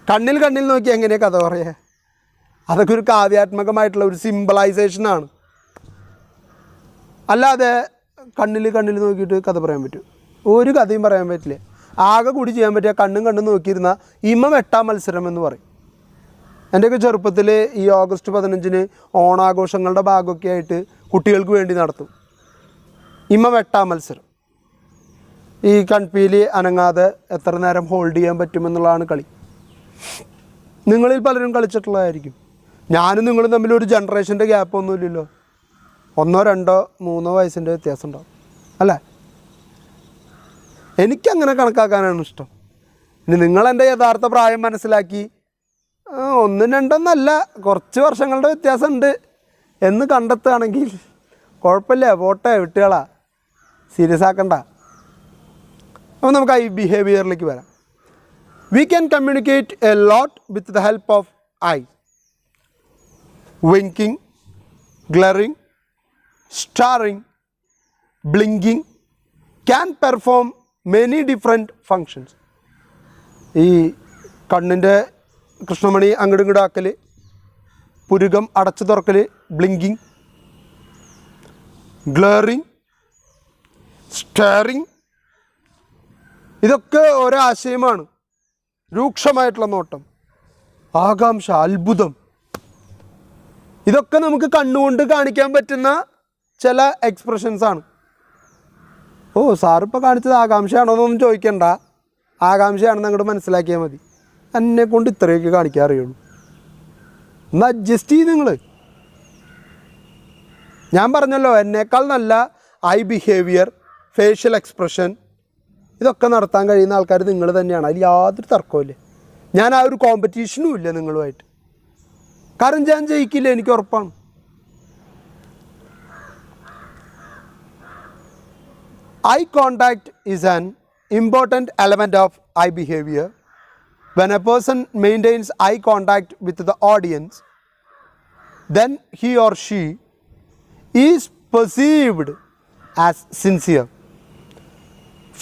കണ്ണിൽ നോക്കി എങ്ങനെയാണ് കഥ പറയുക? അതൊക്കെ ഒരു കാവ്യാത്മകമായിട്ടുള്ള ഒരു സിംബലൈസേഷനാണ്. അല്ലാതെ കണ്ണിൽ നോക്കിയിട്ട് കഥ പറയാൻ പറ്റും? ഒരു കഥയും പറയാൻ പറ്റില്ല. ആകെ കൂടി ചെയ്യാൻ പറ്റിയ കണ്ണും നോക്കിയിരുന്ന ഇമ വെട്ടാ മത്സരം എന്ന് പറയും. എൻ്റെയൊക്കെ ചെറുപ്പത്തിൽ ഈ ഓഗസ്റ്റ് 15-ന് ഓണാഘോഷങ്ങളുടെ ഭാഗമൊക്കെ ആയിട്ട് കുട്ടികൾക്ക് വേണ്ടി നടത്തും ഇമ വെട്ടാ മത്സരം. ഈ കൺപീലി അനങ്ങാതെ എത്ര നേരം ഹോൾഡ് ചെയ്യാൻ പറ്റുമെന്നുള്ളതാണ് കളി. നിങ്ങളിൽ പലരും കളിച്ചിട്ടുള്ളതായിരിക്കും. ഞാനും നിങ്ങളും തമ്മിൽ ഒരു ജനറേഷൻ്റെ ഗ്യാപ്പൊന്നുമില്ലല്ലോ. 1, 2, 3 വയസ്സിൻ്റെ വ്യത്യാസം ഉണ്ടാവും അല്ലേ? എനിക്കങ്ങനെ കണക്കാക്കാനാണ് ഇഷ്ടം. ഇനി നിങ്ങളെൻ്റെ യഥാർത്ഥ പ്രായം മനസ്സിലാക്കി 1, 2 കുറച്ച് വർഷങ്ങളുടെ വ്യത്യാസമുണ്ട് എന്ന് കണ്ടെത്തുകയാണെങ്കിൽ കുഴപ്പമില്ല, പോട്ടെ, വിട്ടുകളാ, സീരിയസ് ആക്കണ്ട. അപ്പോൾ നമുക്ക് ഈ ബിഹേവിയറിലേക്ക് വരാം. We can communicate a lot with the help of eye. Winking, glaring, staring, blinking can perform many different functions. ഈ കണ്ണിൻ്റെ കൃഷ്ണമണി അങ്ങോട്ടും ആക്കൽ, പുരുകം അടച്ചു തുറക്കൽ, ബ്ലിങ്കിങ്, ഗ്ലറിങ്, സ്റ്റെയറിങ്, ഇതൊക്കെ ഒരാശയമാണ്. രൂക്ഷമായിട്ടുള്ള നോട്ടം, ആകാംക്ഷ, അത്ഭുതം, ഇതൊക്കെ നമുക്ക് കണ്ണുകൊണ്ട് കാണിക്കാൻ പറ്റുന്ന ചില എക്സ്പ്രഷൻസാണ്. ഓ സാറിപ്പോൾ കാണിച്ചത് ആകാംക്ഷയാണോ എന്നൊന്നും ചോദിക്കണ്ട, ആകാംക്ഷയാണെന്ന് അങ്ങോട്ട് മനസ്സിലാക്കിയാൽ മതി. എന്നെ കൊണ്ട് ഇത്രയൊക്കെ കാണിക്കാൻ അറിയുള്ളൂ. ഒന്ന് അഡ്ജസ്റ്റ് ചെയ്ത് നിങ്ങൾ. ഞാൻ പറഞ്ഞല്ലോ, എന്നേക്കാൾ നല്ല ഐ ബിഹേവിയർ, ഫേഷ്യൽ എക്സ്പ്രഷൻ, ഇതൊക്കെ നടത്താൻ കഴിയുന്ന ആൾക്കാർ നിങ്ങൾ തന്നെയാണ്. അതിൽ യാതൊരു തർക്കമില്ല. ഞാൻ ആ ഒരു കോമ്പറ്റീഷനും ഇല്ല നിങ്ങളുമായിട്ട്. കാരണം ഞാൻ ജയിക്കില്ല, എനിക്ക് ഉറപ്പാണ്. Eye contact is an important element of eye behavior. When a person maintains eye contact with the audience, then he or she is perceived as sincere,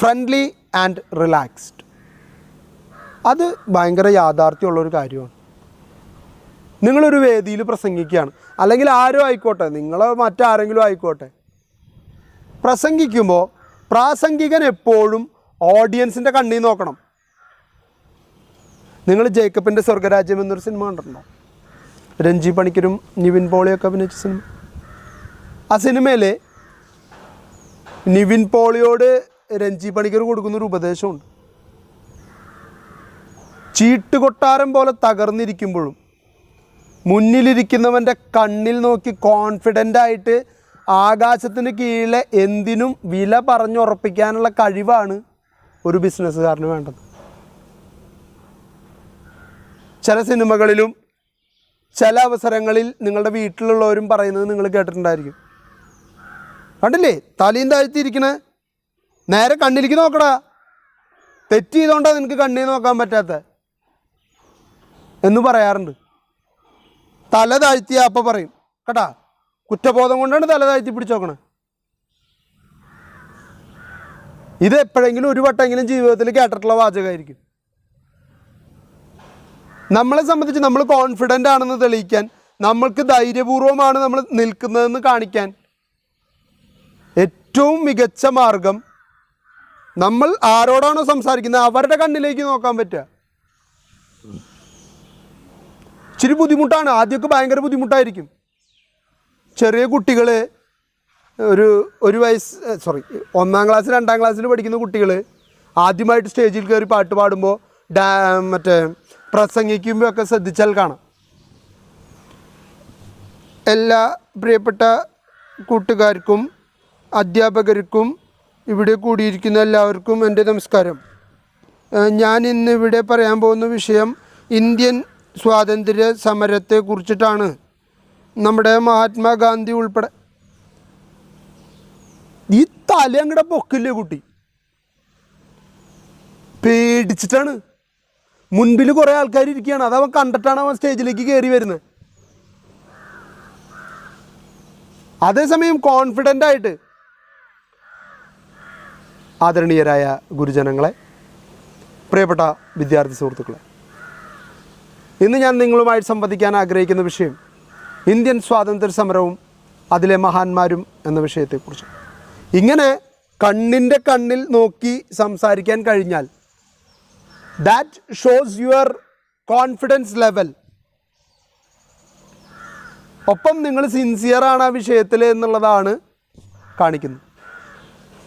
friendly and relaxed. അത് ഭയങ്കര യാഥാർത്ഥ്യമുള്ളൊരു കാര്യമാണ്. നിങ്ങളൊരു വേദിയിൽ പ്രസംഗിക്കുകയാണ്, അല്ലെങ്കിൽ ആരോ ആയിക്കോട്ടെ, നിങ്ങൾ മറ്റാരെങ്കിലും ആയിക്കോട്ടെ, പ്രസംഗിക്കുമ്പോൾ പ്രാസംഗികൻ എപ്പോഴും ഓഡിയൻസിൻ്റെ കണ്ണിൽ നോക്കണം. നിങ്ങൾ ജേക്കബിൻ്റെ സ്വർഗരാജ്യം എന്നൊരു സിനിമ കണ്ടിട്ടുണ്ടോ? രഞ്ജി പണിക്കരും നിവിൻ പോളിയൊക്കെ അഭിനയിച്ച സിനിമ. ആ സിനിമയിൽ നിവിൻ പോളിയോട് രഞ്ജി പണിക്കർ കൊടുക്കുന്നൊരു ഉപദേശമുണ്ട്. ചീട്ടുകൊട്ടാരം പോലെ തകർന്നിരിക്കുമ്പോഴും മുന്നിലിരിക്കുന്നവൻ്റെ കണ്ണിൽ നോക്കി കോൺഫിഡൻ്റായിട്ട് ആകാശത്തിന് കീഴിലെ എന്തിനും വില പറഞ്ഞുറപ്പിക്കാനുള്ള കഴിവാണ് ഒരു ബിസിനസ്സുകാരന് വേണ്ടത്. ചില സിനിമകളിലും ചില അവസരങ്ങളിൽ നിങ്ങളുടെ വീട്ടിലുള്ളവരും പറയുന്നത് നിങ്ങൾ കേട്ടിട്ടുണ്ടായിരിക്കും. കണ്ടില്ലേ, തലയും താഴ്ത്തിയിരിക്കണേ, നേരെ കണ്ണിലേക്ക് നോക്കടാ, തെറ്റ് ചെയ്തുകൊണ്ടാണ് നിനക്ക് കണ്ണിൽ നോക്കാൻ പറ്റാത്ത എന്ന് പറയാറുണ്ട്. തല താഴ്ത്തിയ അപ്പം പറയും, കേട്ടാ കുറ്റബോധം കൊണ്ടാണ് തല താഴ്ത്തി പിടിച്ചു നോക്കണേ. ഇത് എപ്പോഴെങ്കിലും ഒരു വട്ടെങ്കിലും ജീവിതത്തിൽ കേട്ടിട്ടുള്ള വാചകമായിരിക്കും. നമ്മളെ സംബന്ധിച്ച് നമ്മൾ കോൺഫിഡൻ്റ് ആണെന്ന് തെളിയിക്കാൻ, നമ്മൾക്ക് ധൈര്യപൂർവ്വമാണ് നമ്മൾ നിൽക്കുന്നതെന്ന് കാണിക്കാൻ ഏറ്റവും മികച്ച മാർഗം നമ്മൾ ആരോടാണോ സംസാരിക്കുന്നത് അവരുടെ കണ്ണിലേക്ക് നോക്കാൻ പറ്റുക. ഇച്ചിരി ബുദ്ധിമുട്ടാണ്, ആദ്യമൊക്കെ ഭയങ്കര ബുദ്ധിമുട്ടായിരിക്കും. ചെറിയ കുട്ടികൾ, ഒരു വയസ്സ് 1-ാം ക്ലാസ് 2-ാം ക്ലാസ്സിൽ പഠിക്കുന്ന കുട്ടികൾ ആദ്യമായിട്ട് സ്റ്റേജിൽ കയറി പാട്ട് പാടുമ്പോൾ മറ്റേ പ്രസംഗിക്കുമ്പോൾ ഒക്കെ ശ്രദ്ധിച്ചാൽ കാണാം. എല്ലാ പ്രിയപ്പെട്ട കൂട്ടുകാർക്കും അധ്യാപകർക്കും ഇവിടെ കൂടിയിരിക്കുന്ന എല്ലാവർക്കും എൻ്റെ നമസ്കാരം. ഞാൻ ഇന്ന് ഇവിടെ പറയാൻ പോകുന്ന വിഷയം ഇന്ത്യൻ സ്വാതന്ത്ര്യ സമരത്തെ കുറിച്ചിട്ടാണ്. നമ്മുടെ മഹാത്മാഗാന്ധി ഉൾപ്പെടെ ഈ തല അങ്ങടെ പൊക്കില്ലേ കുട്ടി, പേടിച്ചിട്ടാണ്. മുൻപിൽ കുറേ ആൾക്കാർ ഇരിക്കുകയാണ്, അതവൻ കണ്ടിട്ടാണ് അവൻ സ്റ്റേജിലേക്ക് കയറി വരുന്നത്. അതേസമയം കോൺഫിഡൻ്റ് ആയിട്ട് ആദരണീയരായ ഗുരുജനങ്ങളെ, പ്രിയപ്പെട്ട വിദ്യാർത്ഥി സുഹൃത്തുക്കളെ, ഇന്ന് ഞാൻ നിങ്ങളുമായി സംവദിക്കാൻ ആഗ്രഹിക്കുന്ന വിഷയം ഇന്ത്യൻ സ്വാതന്ത്ര്യ സമരവും അതിലെ മഹാന്മാരും എന്ന വിഷയത്തെക്കുറിച്ച്. ഇങ്ങനെ കണ്ണിൻ്റെ കണ്ണിൽ നോക്കി സംസാരിക്കാൻ കഴിഞ്ഞാൽ that shows your confidence level. ഒപ്പം നിങ്ങൾ സിൻസിയറാണ് ആ വിഷയത്തിൽ എന്നുള്ളതാണ് കാണിക്കുന്നത്.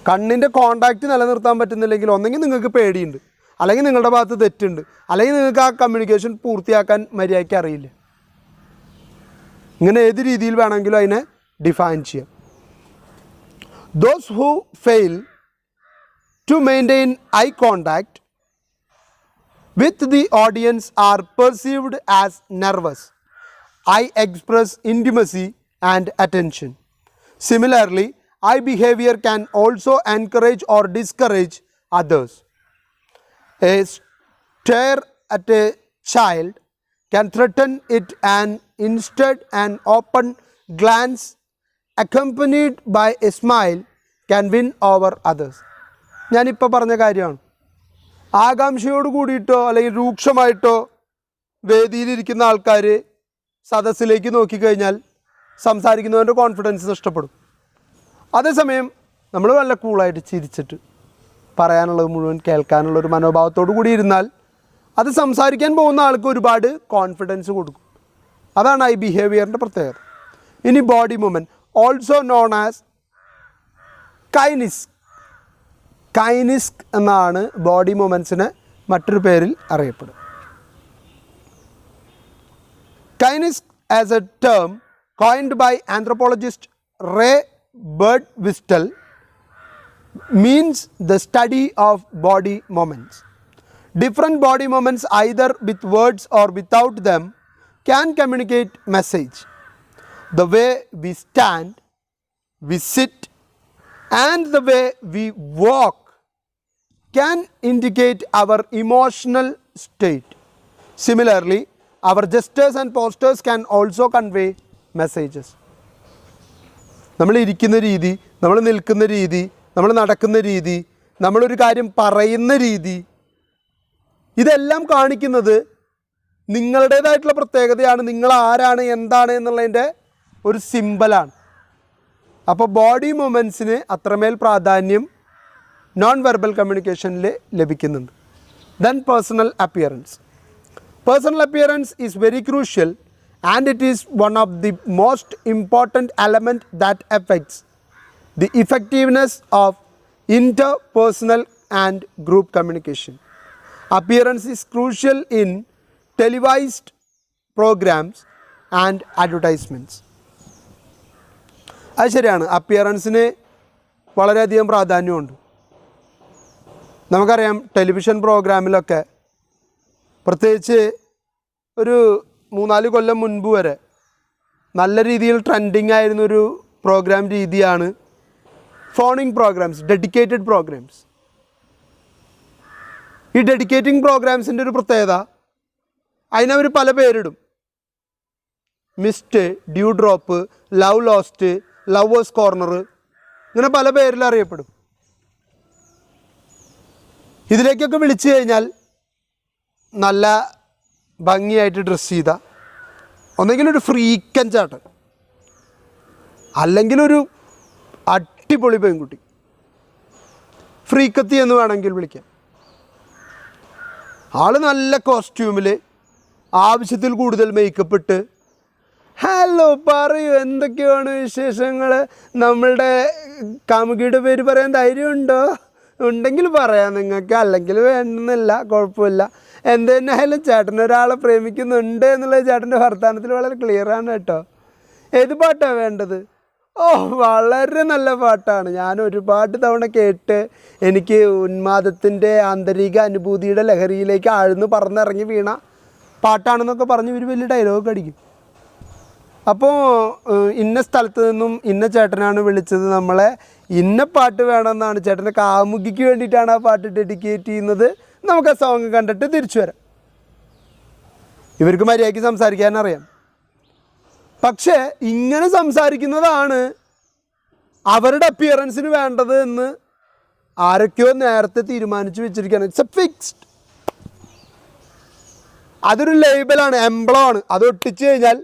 കണ്ണിൻ്റെ കോണ്ടാക്റ്റ് നിലനിർത്താൻ പറ്റുന്നില്ലെങ്കിൽ ഒന്നെങ്കിൽ നിങ്ങൾക്ക് പേടിയുണ്ട്, അല്ലെങ്കിൽ നിങ്ങളുടെ ഭാഗത്ത് തെറ്റുണ്ട്, അല്ലെങ്കിൽ നിങ്ങൾക്ക് ആ കമ്മ്യൂണിക്കേഷൻ പൂർത്തിയാക്കാൻ മര്യാദയ്ക്ക് അറിയില്ല. ഇങ്ങനെ ഏത് രീതിയിൽ വേണമെങ്കിലും അതിനെ ഡിഫൈൻ ചെയ്യാം. Those who fail to maintain eye contact with the audience are perceived as nervous. Eye express intimacy and attention. Similarly, eye behavior can also encourage or discourage others. A stare at a child can threaten it, and instead an open glance accompanied by a smile can win over others. ഞാനിപ്പോൾ പറഞ്ഞ കാര്യമാണ്. ആകാംക്ഷയോട് കൂടിയിട്ടോ അല്ലെങ്കിൽ രൂക്ഷമായിട്ടോ വേദിയിലിരിക്കുന്ന ആൾക്കാർ സദസ്സിലേക്ക് നോക്കിക്കഴിഞ്ഞാൽ സംസാരിക്കുന്നവൻ്റെ കോൺഫിഡൻസ് നഷ്ടപ്പെടും. അതേസമയം നമ്മൾ നല്ല കൂളായിട്ട് ചിരിച്ചിട്ട് പറയാനുള്ളത് മുഴുവൻ കേൾക്കാനുള്ളൊരു മനോഭാവത്തോടു കൂടി ഇരുന്നാൽ അത് സംസാരിക്കാൻ പോകുന്ന ആൾക്ക് ഒരുപാട് കോൺഫിഡൻസ് കൊടുക്കും. അതാണ് ഈ ബിഹേവിയറിൻ്റെ പ്രത്യേകത. ഇനി body movement, also known as kinesics. Kinesics എന്നാണ് ബോഡി മൂവ്മെൻറ്റ്സിനെ മറ്റൊരു പേരിൽ അറിയപ്പെടുന്നത്. Kinesics as a term coined by anthropologist Ray Birdwhistell means the study of body movements. Different body movements, either with words or without them, can communicate message. The way we stand, we sit, and the way we walk can indicate our emotional state. Similarly, our gestures and postures can also convey messages. നമ്മൾ ഇരിക്കുന്ന രീതി, നമ്മൾ നിൽക്കുന്ന രീതി, നമ്മൾ നടക്കുന്ന രീതി, നമ്മളൊരു കാര്യം പറയുന്ന രീതി, ഇതെല്ലാം കാണിക്കുന്നത് നിങ്ങളുടേതായിട്ടുള്ള പ്രത്യേകതയാണ്, നിങ്ങൾ ആരാണ് എന്താണ് എന്നുള്ളതിൻ്റെ ഒരു സിമ്പലാണ്. അപ്പോൾ ബോഡി മൂവ്മെൻറ്റ്സിന് അത്രമേൽ പ്രാധാന്യം നോൺ വെർബൽ കമ്മ്യൂണിക്കേഷനിൽ ലഭിക്കുന്നുണ്ട്. Then personal appearance. Personal appearance is very crucial and it is one of the most important element that affects the effectiveness of interpersonal and group communication. Appearance is crucial in televised programs and advertisements. അത് ശരിയാണ്, അപ്പിയറൻസിന് വളരെയധികം പ്രാധാന്യമുണ്ട്. നമുക്കറിയാം ടെലിവിഷൻ പ്രോഗ്രാമിലൊക്കെ, പ്രത്യേകിച്ച് ഒരു 3-4 കൊല്ലം മുൻപ് വരെ നല്ല രീതിയിൽ ട്രെൻഡിങ് ആയിരുന്നൊരു പ്രോഗ്രാം രീതിയാണ് ഫോണിംഗ് പ്രോഗ്രാംസ്, ഡെഡിക്കേറ്റഡ് പ്രോഗ്രാംസ്. ഈ ഡെഡിക്കേറ്റിംഗ് പ്രോഗ്രാംസിൻ്റെ ഒരു പ്രത്യേകത, അതിനവർ പല പേരിടും. Mist, dew drop, love lost, lovers corner, ഇങ്ങനെ പല പേരിൽ അറിയപ്പെടും. ഇതിലേക്കൊക്കെ വിളിച്ചു കഴിഞ്ഞാൽ നല്ല ഭംഗിയായിട്ട് ഡ്രസ്സ് ചെയ്ത, ഒന്നെങ്കിലൊരു ഫ്രീക്കൻ ചാട്ടൻ, അല്ലെങ്കിലൊരു അടിപൊളി പെൺകുട്ടി, ഫ്രീക്കത്തി എന്ന് വേണമെങ്കിൽ വിളിക്കാം. ആൾ നല്ല കോസ്റ്റ്യൂമിൽ, ആവശ്യത്തിൽ കൂടുതൽ മേക്കപ്പ് ഇട്ട്, ഹലോ പറയൂ എന്തൊക്കെയാണ് വിശേഷങ്ങൾ, നമ്മളുടെ കാമുകിയുടെ പേര് പറയാൻ ധൈര്യമുണ്ടോ, ഉണ്ടെങ്കിൽ പറയാം നിങ്ങൾക്ക്, അല്ലെങ്കിൽ വേണമെന്നില്ല, കുഴപ്പമില്ല, എന്ത് തന്നെയായാലും ചേട്ടൻ ഒരാളെ പ്രേമിക്കുന്നുണ്ട് എന്നുള്ളത് ചേട്ടൻ്റെ വർത്തമാനത്തിൽ വളരെ ക്ലിയറാണ് കേട്ടോ. ഏത് പാട്ടാണ് വേണ്ടത്? ഓ വളരെ നല്ല പാട്ടാണ്, ഞാൻ ഒരുപാട് തവണ കേട്ട് എനിക്ക് ഉന്മാദത്തിൻ്റെ ആന്തരിക അനുഭൂതിയുടെ ലഹരിയിലേക്ക് ആഴ്ന്ന് പറന്നിറങ്ങി വീണ പാട്ടാണെന്നൊക്കെ പറഞ്ഞ് ഒരു വലിയ ഡയലോഗ് അടിക്കും. അപ്പോൾ ഇന്ന സ്ഥലത്ത് നിന്നും ഇന്ന ചേട്ടനാണ് വിളിച്ചത്, നമ്മളെ ഇന്ന പാട്ട് വേണമെന്നാണ്, ചേട്ടൻ്റെ കാമുകിക്ക് വേണ്ടിയിട്ടാണ് ആ പാട്ട് ഡെഡിക്കേറ്റ് ചെയ്യുന്നത്, നമുക്ക് ആ സോങ് കണ്ടിട്ട് തിരിച്ചു വരാം. ഇവർക്ക് മര്യാദയ്ക്ക് സംസാരിക്കാനറിയാം. പക്ഷേ ഇങ്ങനെ സംസാരിക്കുന്നതാണ് അവരുടെ അപ്പിയറൻസിന് വേണ്ടത് എന്ന് ആരൊക്കെയോ നേരത്തെ തീരുമാനിച്ച് വെച്ചിരിക്കുകയാണ്. ഇറ്റ്സ് എ ഫിക്സ്ഡ്, അതൊരു ലേബലാണ്, എംബ്ലമാണ്. അത് ഒട്ടിച്ചു കഴിഞ്ഞാൽ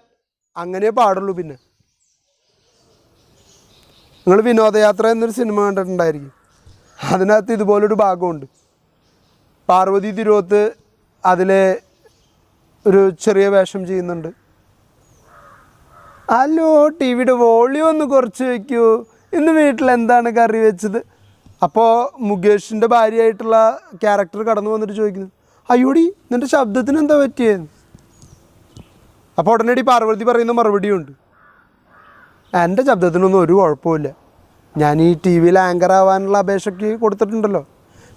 അങ്ങനെ പാടുള്ളൂ. പിന്നെ നിങ്ങൾ വിനോദയാത്ര എന്നൊരു സിനിമ കണ്ടിട്ടുണ്ടായിരിക്കും, അതിനകത്ത് ഇതുപോലൊരു ഭാഗമുണ്ട്. പാർവതി തിരുവോത്ത് അതിലെ ഒരു ചെറിയ വേഷം ചെയ്യുന്നുണ്ട്. ഹലോ ടി വിയുടെ വോളിയം ഒന്ന് കുറച്ച് വയ്ക്കൂ, ഇന്ന് വീട്ടിൽ എന്താണ് കറി വെച്ചത്? അപ്പോൾ മുകേഷിൻ്റെ ഭാര്യയായിട്ടുള്ള ക്യാരക്ടർ കടന്നു വന്നിട്ട് ചോദിക്കുന്നു, അയ്യോടി നിൻ്റെ ശബ്ദത്തിന് എന്താ പറ്റിയത്? അപ്പോൾ ഉടനടി പാർവതി പറയുന്ന മറുപടിയുണ്ട്, എൻ്റെ ശബ്ദത്തിനൊന്നും ഒരു കുഴപ്പമില്ല, ഞാൻ ഈ ടി വിയിൽ ആങ്കർ ആവാനുള്ള അപേക്ഷയ്ക്ക് കൊടുത്തിട്ടുണ്ടല്ലോ,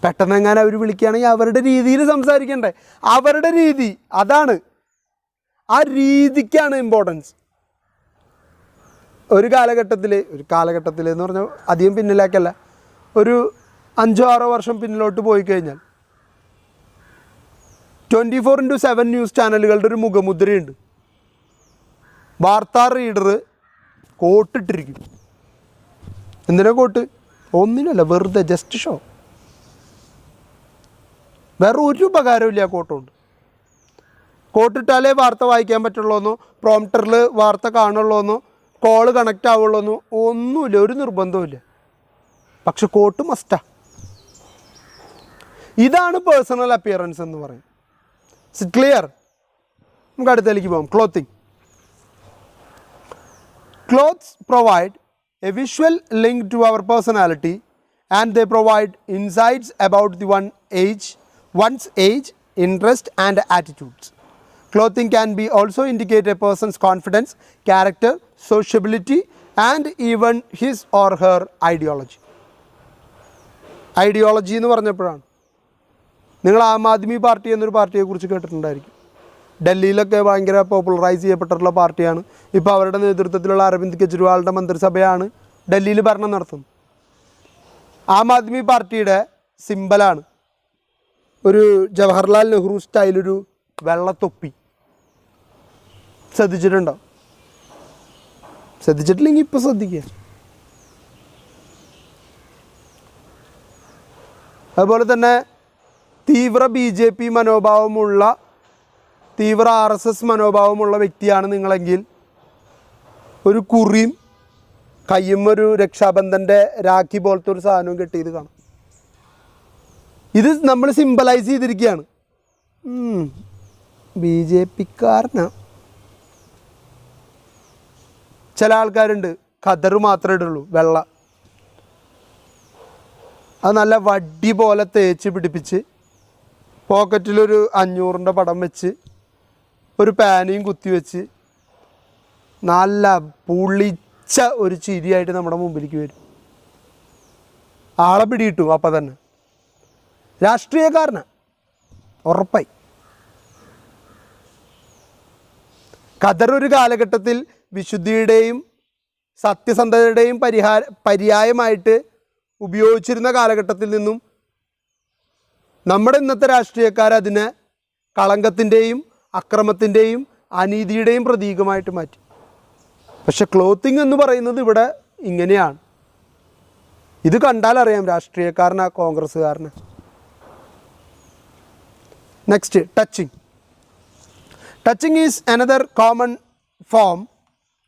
പെട്ടെന്ന് എങ്ങനെ അവർ വിളിക്കുകയാണെങ്കിൽ അവരുടെ രീതിയിൽ സംസാരിക്കണ്ടേ, അവരുടെ രീതി അതാണ്, ആ രീതിക്കാണ് ഇമ്പോർട്ടൻസ്. ഒരു കാലഘട്ടത്തിൽ എന്ന് പറഞ്ഞാൽ അധികം പിന്നിലേക്കല്ല, ഒരു 5-6 വർഷം പിന്നിലോട്ട് പോയി കഴിഞ്ഞാൽ 24/7 ന്യൂസ് ചാനലുകളുടെ ഒരു മുഖമുദ്രയുണ്ട്. വാർത്താ റീഡർ കോട്ടിട്ടിരിക്കും. എന്തിനാ കോട്ട്? ഒന്നിനല്ല, വെറുതെ ജസ്റ്റ് ഷോ. വേറെ ഒരു ഉപകാരമില്ല ആ കോട്ടുണ്ട്. കോട്ടിട്ടാലേ വാർത്ത വായിക്കാൻ പറ്റുള്ളൂ എന്നോ, പ്രോംപ്റ്ററിൽ വാർത്ത കാണുള്ളൂ എന്നോ, കോള് കണക്റ്റ് ആവുള്ളൂ എന്നോ ഒന്നുമില്ല, ഒരു നിർബന്ധവുമില്ല. പക്ഷെ കോട്ട് മസ്റ്റാ. ഇതാണ് പേഴ്സണൽ അപ്പിയറൻസ് എന്ന് പറയും. It's clear. നമുക്ക് അടുത്തേക്ക് പോകാം. Clothing. Clothes provide a visual link to our personality, and they provide insights about one's age, interest, and attitudes. Clothing can be also indicate a person's confidence, character, sociability, and even his or her ideology. Ideology എന്ന് പറഞ്ഞപ്പോഴാണ്. നിങ്ങൾ ആം ആദ്മി പാർട്ടി എന്നൊരു പാർട്ടിയെക്കുറിച്ച് കേട്ടിട്ടുണ്ടായിരിക്കും. ഡൽഹിയിലൊക്കെ ഭയങ്കര പോപ്പുലറൈസ് ചെയ്യപ്പെട്ടിട്ടുള്ള പാർട്ടിയാണ്. ഇപ്പോൾ അവരുടെ നേതൃത്വത്തിലുള്ള അരവിന്ദ് കെജ്രിവാളിൻ്റെ മന്ത്രിസഭയാണ് ഡൽഹിയിൽ ഭരണം നടത്തുന്നത്. ആം ആദ്മി പാർട്ടിയുടെ സിമ്പലാണ് ഒരു ജവഹർലാൽ നെഹ്റു സ്റ്റൈലൊരു വെള്ളത്തൊപ്പി. ശ്രദ്ധിച്ചിട്ടുണ്ടോ? ശ്രദ്ധിച്ചിട്ടില്ലെങ്കിൽ ഇപ്പോൾ ശ്രദ്ധിക്കുക. അതുപോലെ തന്നെ തീവ്ര BJP മനോഭാവമുള്ള, തീവ്ര RSS മനോഭാവമുള്ള വ്യക്തിയാണ് നിങ്ങളെങ്കിൽ ഒരു കുറിയും കയ്യും ഒരു രക്ഷാബന്ധൻ്റെ രാഖി പോലത്തെ ഒരു സാധനവും കെട്ടിയത് കാണാം. ഇത് നമ്മൾ സിമ്പലൈസ് ചെയ്തിരിക്കുകയാണ്. BJPക്കാരനാ. ചില ആൾക്കാരുണ്ട് ഖദർ മാത്രമേ ഇടുള്ളൂ, വെള്ള. അത് നല്ല വടി പോലെ തേച്ച് പിടിപ്പിച്ച് പോക്കറ്റിലൊരു 500ൻ്റെ പടം വെച്ച് ഒരു പാനയും കുത്തിവെച്ച് നല്ല പുളിച്ച ഒരു ചിരിയായിട്ട് നമ്മുടെ മുമ്പിലേക്ക് വരും. ആളെ പിടിയിട്ടു അപ്പം തന്നെ. രാഷ്ട്രീയക്കാരനാണ്, ഉറപ്പായി. ഖദർ ഒരു കാലഘട്ടത്തിൽ വിശുദ്ധിയുടെയും സത്യസന്ധതയുടെയും പര്യായമായിട്ട് ഉപയോഗിച്ചിരുന്ന കാലഘട്ടത്തിൽ നിന്നും നമ്മുടെ ഇന്നത്തെ രാഷ്ട്രീയക്കാർ അതിനെ കളങ്കത്തിൻ്റെയും അക്രമത്തിൻ്റെയും അനീതിയുടെയും പ്രതീകമായിട്ട് മാറ്റി. പക്ഷെ ക്ലോത്തിങ് എന്ന് പറയുന്നത് ഇവിടെ ഇങ്ങനെയാണ്. ഇത് കണ്ടാൽ അറിയാം രാഷ്ട്രീയക്കാരനാ കോൺഗ്രസ്സുകാരനാ. Next, touching is another common form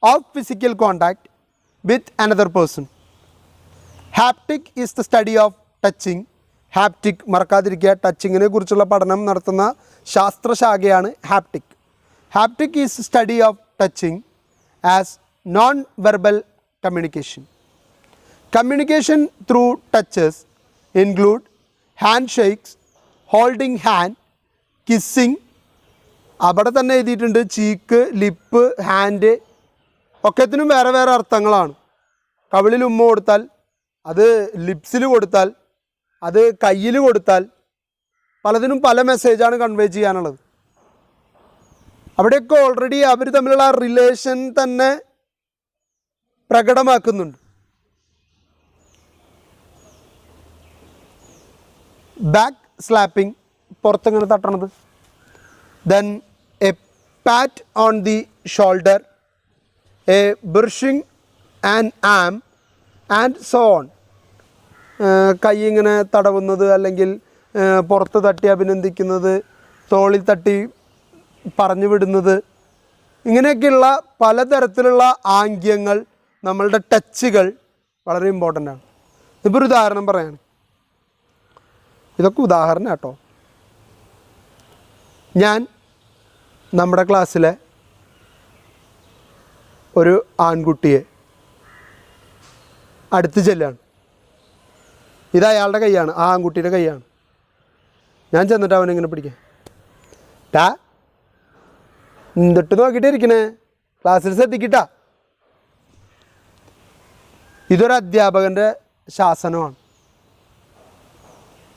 of physical contact with another person. Haptic is the study of touching. Haptic മറക്കാതിരിക്കുക, ടച്ചിങ്ങിനെ കുറിച്ചുള്ള പഠനം നടത്തുന്ന ശാസ്ത്രശാഖയാണ് haptic. Haptic is study of touching as non verbal communication. Communication through touches include hand shakes, holding hand, kissing. അവിടെ തന്നെ എഴുതിയിട്ടുണ്ട് ചീക്ക്, ലിപ്പ്, ഹാൻഡ്. ഒക്കത്തിനും വേറെ വേറെ അർത്ഥങ്ങളാണ്. കവിളിൽ ഉമ്മ കൊടുത്താൽ, അത് ലിപ്സിൽ കൊടുത്താൽ, അത് കയ്യിൽ കൊടുത്താൽ, പലതിനും പല മെസ്സേജാണ് കൺവേ ചെയ്യാനുള്ളത്. അവിടെയൊക്കെ ഓൾറെഡി അവർ തമ്മിലുള്ള റിലേഷൻ തന്നെ പ്രകടമാക്കുന്നുണ്ട്. ബാക്ക് സ്ലാപ്പിംഗ്, പുറത്തെങ്ങനെ തട്ടണത്. Then a pat on the shoulder, a brushing and arm and so on. കൈ ഇങ്ങനെ തടവുന്നത്, അല്ലെങ്കിൽ പുറത്ത് തട്ടി അഭിനന്ദിക്കുന്നത്, തോളിൽ തട്ടി പറഞ്ഞു വിടുന്നത്, ഇങ്ങനെയൊക്കെയുള്ള പലതരത്തിലുള്ള ആംഗ്യങ്ങൾ, നമ്മളുടെ ടച്ചുകൾ വളരെ ഇമ്പോർട്ടൻ്റ് ആണ്. ഇപ്പോൾ ഒരു ഉദാഹരണം പറയാണ്. ഇതൊക്കെ ഉദാഹരണം കേട്ടോ. ഞാൻ നമ്മുടെ ക്ലാസ്സിലെ ഒരു ആൺകുട്ടിയെ അടുത്ത് ചെല്ലാണ്. ഇത് അയാളുടെ കൈയാണ്, ആ ആൺകുട്ടിയുടെ കൈയാണ്. ഞാൻ ചെന്നിട്ട് അവനിങ്ങനെ പിടിക്കാം. എന്നിട്ട് നോക്കിയിട്ടേ ഇരിക്കണേ, ക്ലാസ്സിൽ ശ്രദ്ധിക്കട്ടാ. ഇതൊരു അധ്യാപകൻ്റെ ശാസനമാണ്.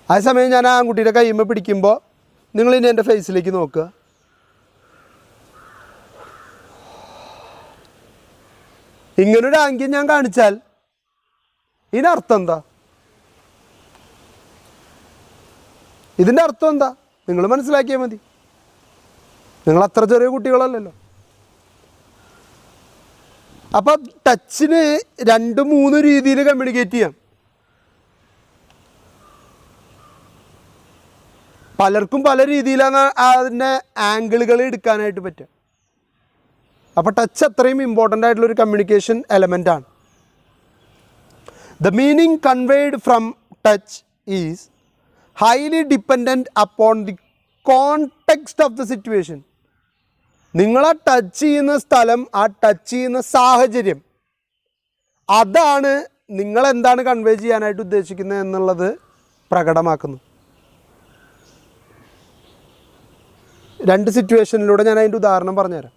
ആ സമയം ഞാൻ ആ ആൺകുട്ടിയുടെ കൈമ്മ പിടിക്കുമ്പോൾ നിങ്ങളിനി എൻ്റെ ഫേസിലേക്ക് നോക്കുക. ഇങ്ങനൊരു ആംഗ്യം ഞാൻ കാണിച്ചാൽ ഇതിനർത്ഥം എന്താ? ഇതിൻ്റെ അർത്ഥം എന്താ? നിങ്ങൾ മനസ്സിലാക്കിയാൽ മതി. നിങ്ങൾ അത്ര ചെറിയ കുട്ടികളല്ലല്ലോ. അപ്പം ടച്ചിന് 2-3 രീതിയിൽ കമ്മ്യൂണിക്കേറ്റ് ചെയ്യാം. പലർക്കും പല രീതിയിലാണ് അതിൻ്റെ ആംഗിളുകൾ എടുക്കാനായിട്ട് പറ്റുക. അപ്പോൾ ടച്ച് അത്രയും ഇമ്പോർട്ടൻ്റ് ആയിട്ടുള്ളൊരു കമ്മ്യൂണിക്കേഷൻ എലമെൻ്റാണ്. The meaning conveyed from touch is highly dependent upon the context of the situation. നിങ്ങളെ ടച്ച് ചെയ്യുന്ന സ്ഥലം, ആ ടച്ച് ചെയ്യുന്ന സാഹചര്യം, അതാണ് നിങ്ങളെന്താണ് കൺവേ ചെയ്യാനായിട്ട് ഉദ്ദേശിക്കുന്നത് എന്നുള്ളത് പ്രകടമാക്കുന്നു. 2 സിറ്റുവേഷനിലൂടെ ഞാൻ അതിൻ്റെ ഉദാഹരണം പറഞ്ഞുതരാം.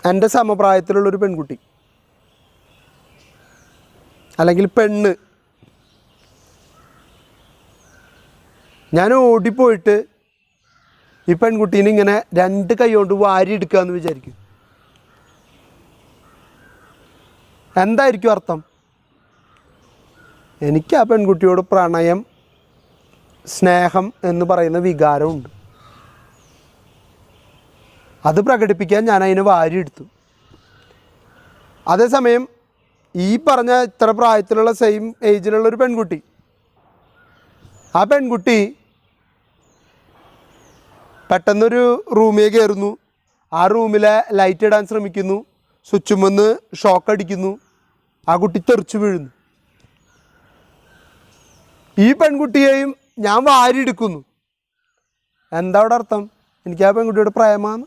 എൻ്റെ സമപ്രായത്തിലുള്ളൊരു പെൺകുട്ടി അല്ലെങ്കിൽ പെണ്ണ്, ഞാൻ ഓടിപ്പോയിട്ട് ഈ പെൺകുട്ടീനെ ഇങ്ങനെ 2 കൈ കൊണ്ട് വാരി എടുക്കുക എന്ന് വിചാരിക്കും. എന്തായിരിക്കും അർത്ഥം? എനിക്ക് ആ പെൺകുട്ടിയോട് പ്രണയം, സ്നേഹം എന്ന് പറയുന്ന വികാരമുണ്ട്. അത് പ്രകടിപ്പിക്കാൻ ഞാൻ അതിനെ വാരിയെടുത്തു. അതേസമയം ഈ പറഞ്ഞ ഇത്ര പ്രായത്തിലുള്ള സെയിം ഏജിലുള്ള ഒരു പെൺകുട്ടി, ആ പെൺകുട്ടി പെട്ടെന്നൊരു റൂമിൽ കയറുന്നു. ആ റൂമിലെ ലൈറ്റ് ഇടാൻ ശ്രമിക്കുന്നു. സ്വിച്ചുമെന്ന് ഷോക്ക് അടിക്കുന്നു. ആ കുട്ടി തെറിച്ചു വീഴുന്നു. ഈ പെൺകുട്ടിയെയും ഞാൻ വാരിയെടുക്കുന്നു. എന്താ അവിടെ അർത്ഥം? എനിക്ക് ആ പെൺകുട്ടിയുടെ പ്രേമാണ്.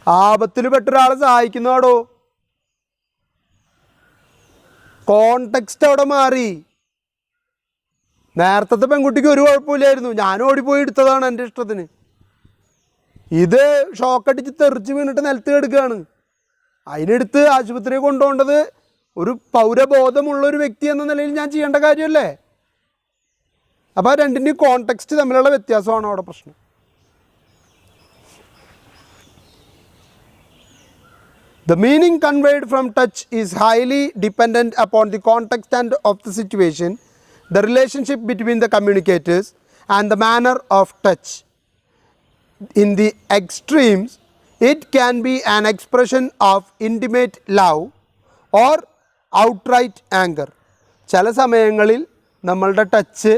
ആപത്തിൽ പെട്ടൊരാളെ സഹായിക്കുന്നതാടോ. കോണ്ടെക്സ്റ്റ് അവിടെ മാറി. നേരത്തെ പെൺകുട്ടിക്ക് ഒരു കുഴപ്പമില്ലായിരുന്നു, ഞാൻ ഓടിപ്പോയി എടുത്തതാണ് എൻ്റെ ഇഷ്ടത്തിന്. ഇത് ഷോക്കടിച്ച് തെറിച്ച് വീണിട്ട് നിലത്ത് കിടക്കുകയാണ്. അതിനെടുത്ത് ആശുപത്രിയിൽ കൊണ്ടുപോകേണ്ടത് ഒരു പൗരബോധമുള്ളൊരു വ്യക്തി എന്ന നിലയിൽ ഞാൻ ചെയ്യേണ്ട കാര്യമല്ലേ? അപ്പോൾ രണ്ടിൻ്റെയും കോണ്ടെക്സ്റ്റ് തമ്മിലുള്ള വ്യത്യാസമാണ് അവിടെ പ്രശ്നം. The meaning conveyed from touch is highly dependent upon the context and of the situation, the relationship between the communicators, and the manner of touch. In the extremes, it can be an expression of intimate love or outright anger. ചില സമയങ്ങളിൽ നമ്മളുടെ ടച്ച്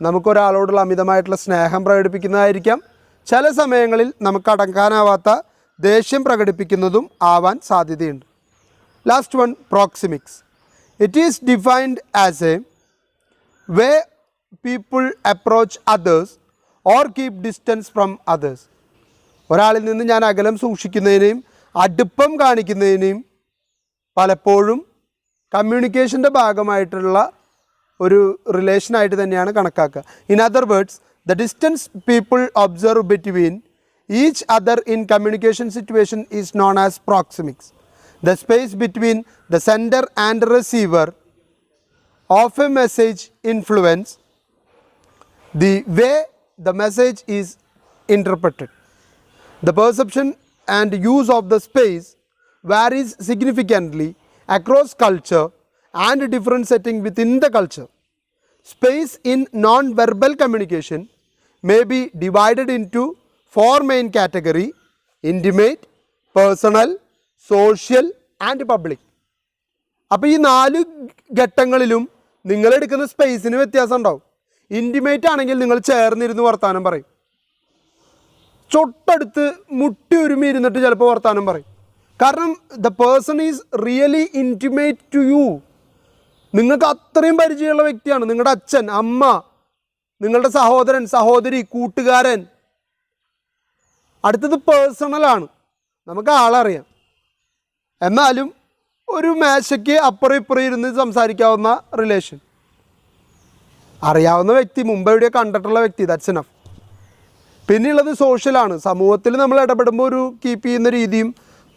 നമുക്കൊരാളോടുള്ള അമിതമായിട്ടുള്ള സ്നേഹം പ്രകടിപ്പിക്കുന്നതായിരിക്കാം. ചില സമയങ്ങളിൽ നമുക്ക് അടങ്ങാനാവാത്ത ദേഷ്യം പ്രകടിപ്പിക്കുന്നതും ആവാൻ സാധ്യതയുണ്ട്. Last one, proxemics. It is defined as a way people approach others or keep distance from others. ഒരാളിൽ നിന്ന് ഞാൻ അകലം സൂക്ഷിക്കുന്നതിനെയും അടുപ്പം കാണിക്കുന്നതിനെയും പലപ്പോഴും കമ്മ്യൂണിക്കേഷൻ്റെ ഭാഗമായിട്ടുള്ള ഒരു റിലേഷനായിട്ട് തന്നെയാണ് കണക്കാക്കുക. In other words, the distance people observe between each other in communication situation is known as proxemics. The space between the sender and receiver of a message influence the way the message is interpreted. The perception and use of the space varies significantly across culture and different setting within the culture. Space in non-verbal communication may be divided into 4 main category: intimate, personal, social and public. അപ്പോൾ ഈ 4 ഘട്ടങ്ങളിലും നിങ്ങളെടുക്കുന്ന സ്പേസിന് വ്യത്യാസം ഉണ്ടാവും. ഇൻറ്റിമേറ്റ് ആണെങ്കിൽ നിങ്ങൾ ചേർന്നിരുന്ന് വർത്താനം പറയും. തൊട്ടടുത്ത് മുട്ടി ഒരുമി ഇരുന്നിട്ട് ചിലപ്പോൾ വർത്താനം പറയും. കാരണം the person is really intimate to you. നിങ്ങൾക്ക് അത്രയും പരിചയമുള്ള വ്യക്തിയാണ്. നിങ്ങളുടെ അച്ഛൻ, അമ്മ, നിങ്ങളുടെ സഹോദരൻ, സഹോദരി, കൂട്ടുകാരൻ. അടുത്തത് പേഴ്സണലാണ്. നമുക്ക് ആളറിയാം. എന്നാലും ഒരു മേശയ്ക്ക് അപ്പുറം ഇപ്പുറം ഇരുന്ന് സംസാരിക്കാവുന്ന റിലേഷൻ. അറിയാവുന്ന വ്യക്തി, മുമ്പ് എവിടെയോ കണ്ടിട്ടുള്ള വ്യക്തി, ദാറ്റ്സ് എനഫ്. പിന്നെയുള്ളത് സോഷ്യലാണ്. സമൂഹത്തിൽ നമ്മൾ ഇടപെടുമ്പോൾ ഒരു കീപ്പ് ചെയ്യുന്ന രീതിയും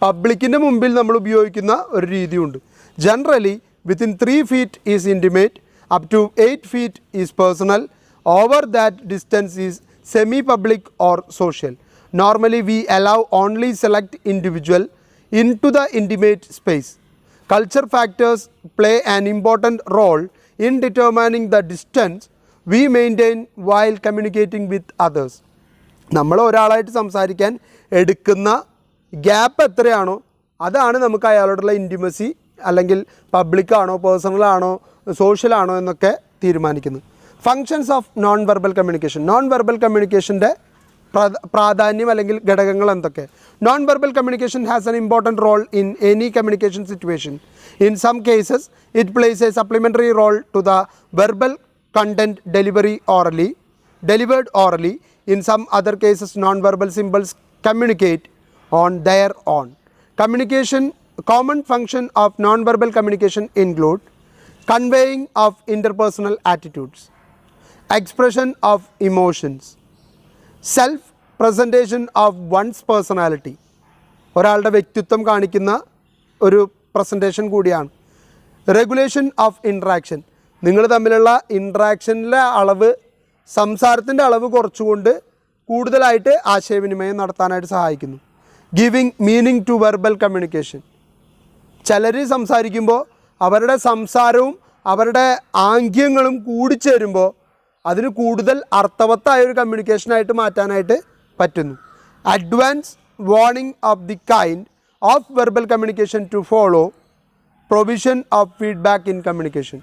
പബ്ലിക്കിൻ്റെ മുമ്പിൽ നമ്മൾ ഉപയോഗിക്കുന്ന ഒരു രീതിയുണ്ട്. Generally within 3 feet is intimate, up to 8 feet is personal. Over that distance is semi public or social. Normally we allow only select individual into the intimate space. Culture factors play an important role in determining the distance we maintain while communicating with others. നമ്മൾ ഒരാളായിട്ട് സംസാരിക്കാൻ എടുക്കുന്ന ഗ്യാപ്പ് എത്രയാണോ അതാണ് നമുക്ക് അയാളോടുള്ള ഇൻറ്റിമസി, അല്ലെങ്കിൽ പബ്ലിക്കാണോ പേഴ്സണലാണോ സോഷ്യലാണോ എന്നൊക്കെ തീരുമാനിക്കുന്നത്. Functions of non verbal communication. Non verbal കമ്മ്യൂണിക്കേഷൻ്റെ പ്രാധാന്യം അല്ലെങ്കിൽ ഘടകങ്ങൾ എന്തൊക്കെ? Non verbal communication has an important role in any communication situation. In some cases it plays a supplementary role to the verbal content delivered orally. In some other cases, non-verbal symbols communicate on their own. Common function of non-verbal communication include conveying of interpersonal attitudes, expression of emotions, self presentation of one's personality. ഒരാളുടെ വ്യക്തിത്വം കാണിക്കുന്ന ഒരു പ്രസൻറ്റേഷൻ കൂടിയാണ്. Regulation of interaction. നിങ്ങൾ തമ്മിലുള്ള ഇൻട്രാക്ഷനിലെ അളവ് സംസാരത്തിൻ്റെ അളവ് കുറച്ചുകൊണ്ട് കൂടുതലായിട്ട് ആശയവിനിമയം നടത്താനായിട്ട് സഹായിക്കുന്നു. Giving meaning to verbal communication. ചിലർ സംസാരിക്കുമ്പോൾ അവരുടെ സംസാരവും അവരുടെ ആംഗ്യങ്ങളും കൂടിച്ചേരുമ്പോൾ അതിന് കൂടുതൽ അർത്ഥവത്തായ ഒരു കമ്മ്യൂണിക്കേഷനായിട്ട് മാറ്റാനായിട്ട് പറ്റുന്നു. Advance warning of the kind of verbal communication to follow. Provision of feedback in communication.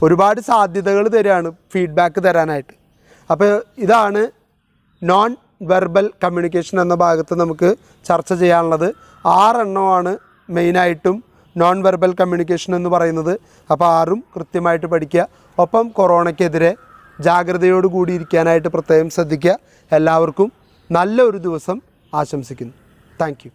ഒരുപാട് സാധ്യതകൾ തരികയാണ് ഫീഡ്ബാക്ക് തരാനായിട്ട്. അപ്പോൾ ഇതാണ് നോൺ വെർബൽ കമ്മ്യൂണിക്കേഷൻ എന്ന ഭാഗത്ത് നമുക്ക് ചർച്ച ചെയ്യാനുള്ളത്. 6 എണ്ണമാണ് മെയിനായിട്ടും നോൺ വെർബൽ കമ്മ്യൂണിക്കേഷൻ എന്ന് പറയുന്നത്. അപ്പോൾ 6ഉം കൃത്യമായിട്ട് പഠിക്കുക. ഒപ്പം കൊറോണയ്ക്കെതിരെ ജാഗ്രതയോട് കൂടി ഇരിക്കാനായിട്ട് പ്രത്യേകം ശ്രദ്ധിക്കുക. എല്ലാവർക്കും നല്ലൊരു ദിവസം ആശംസിക്കുന്നു. Thank you.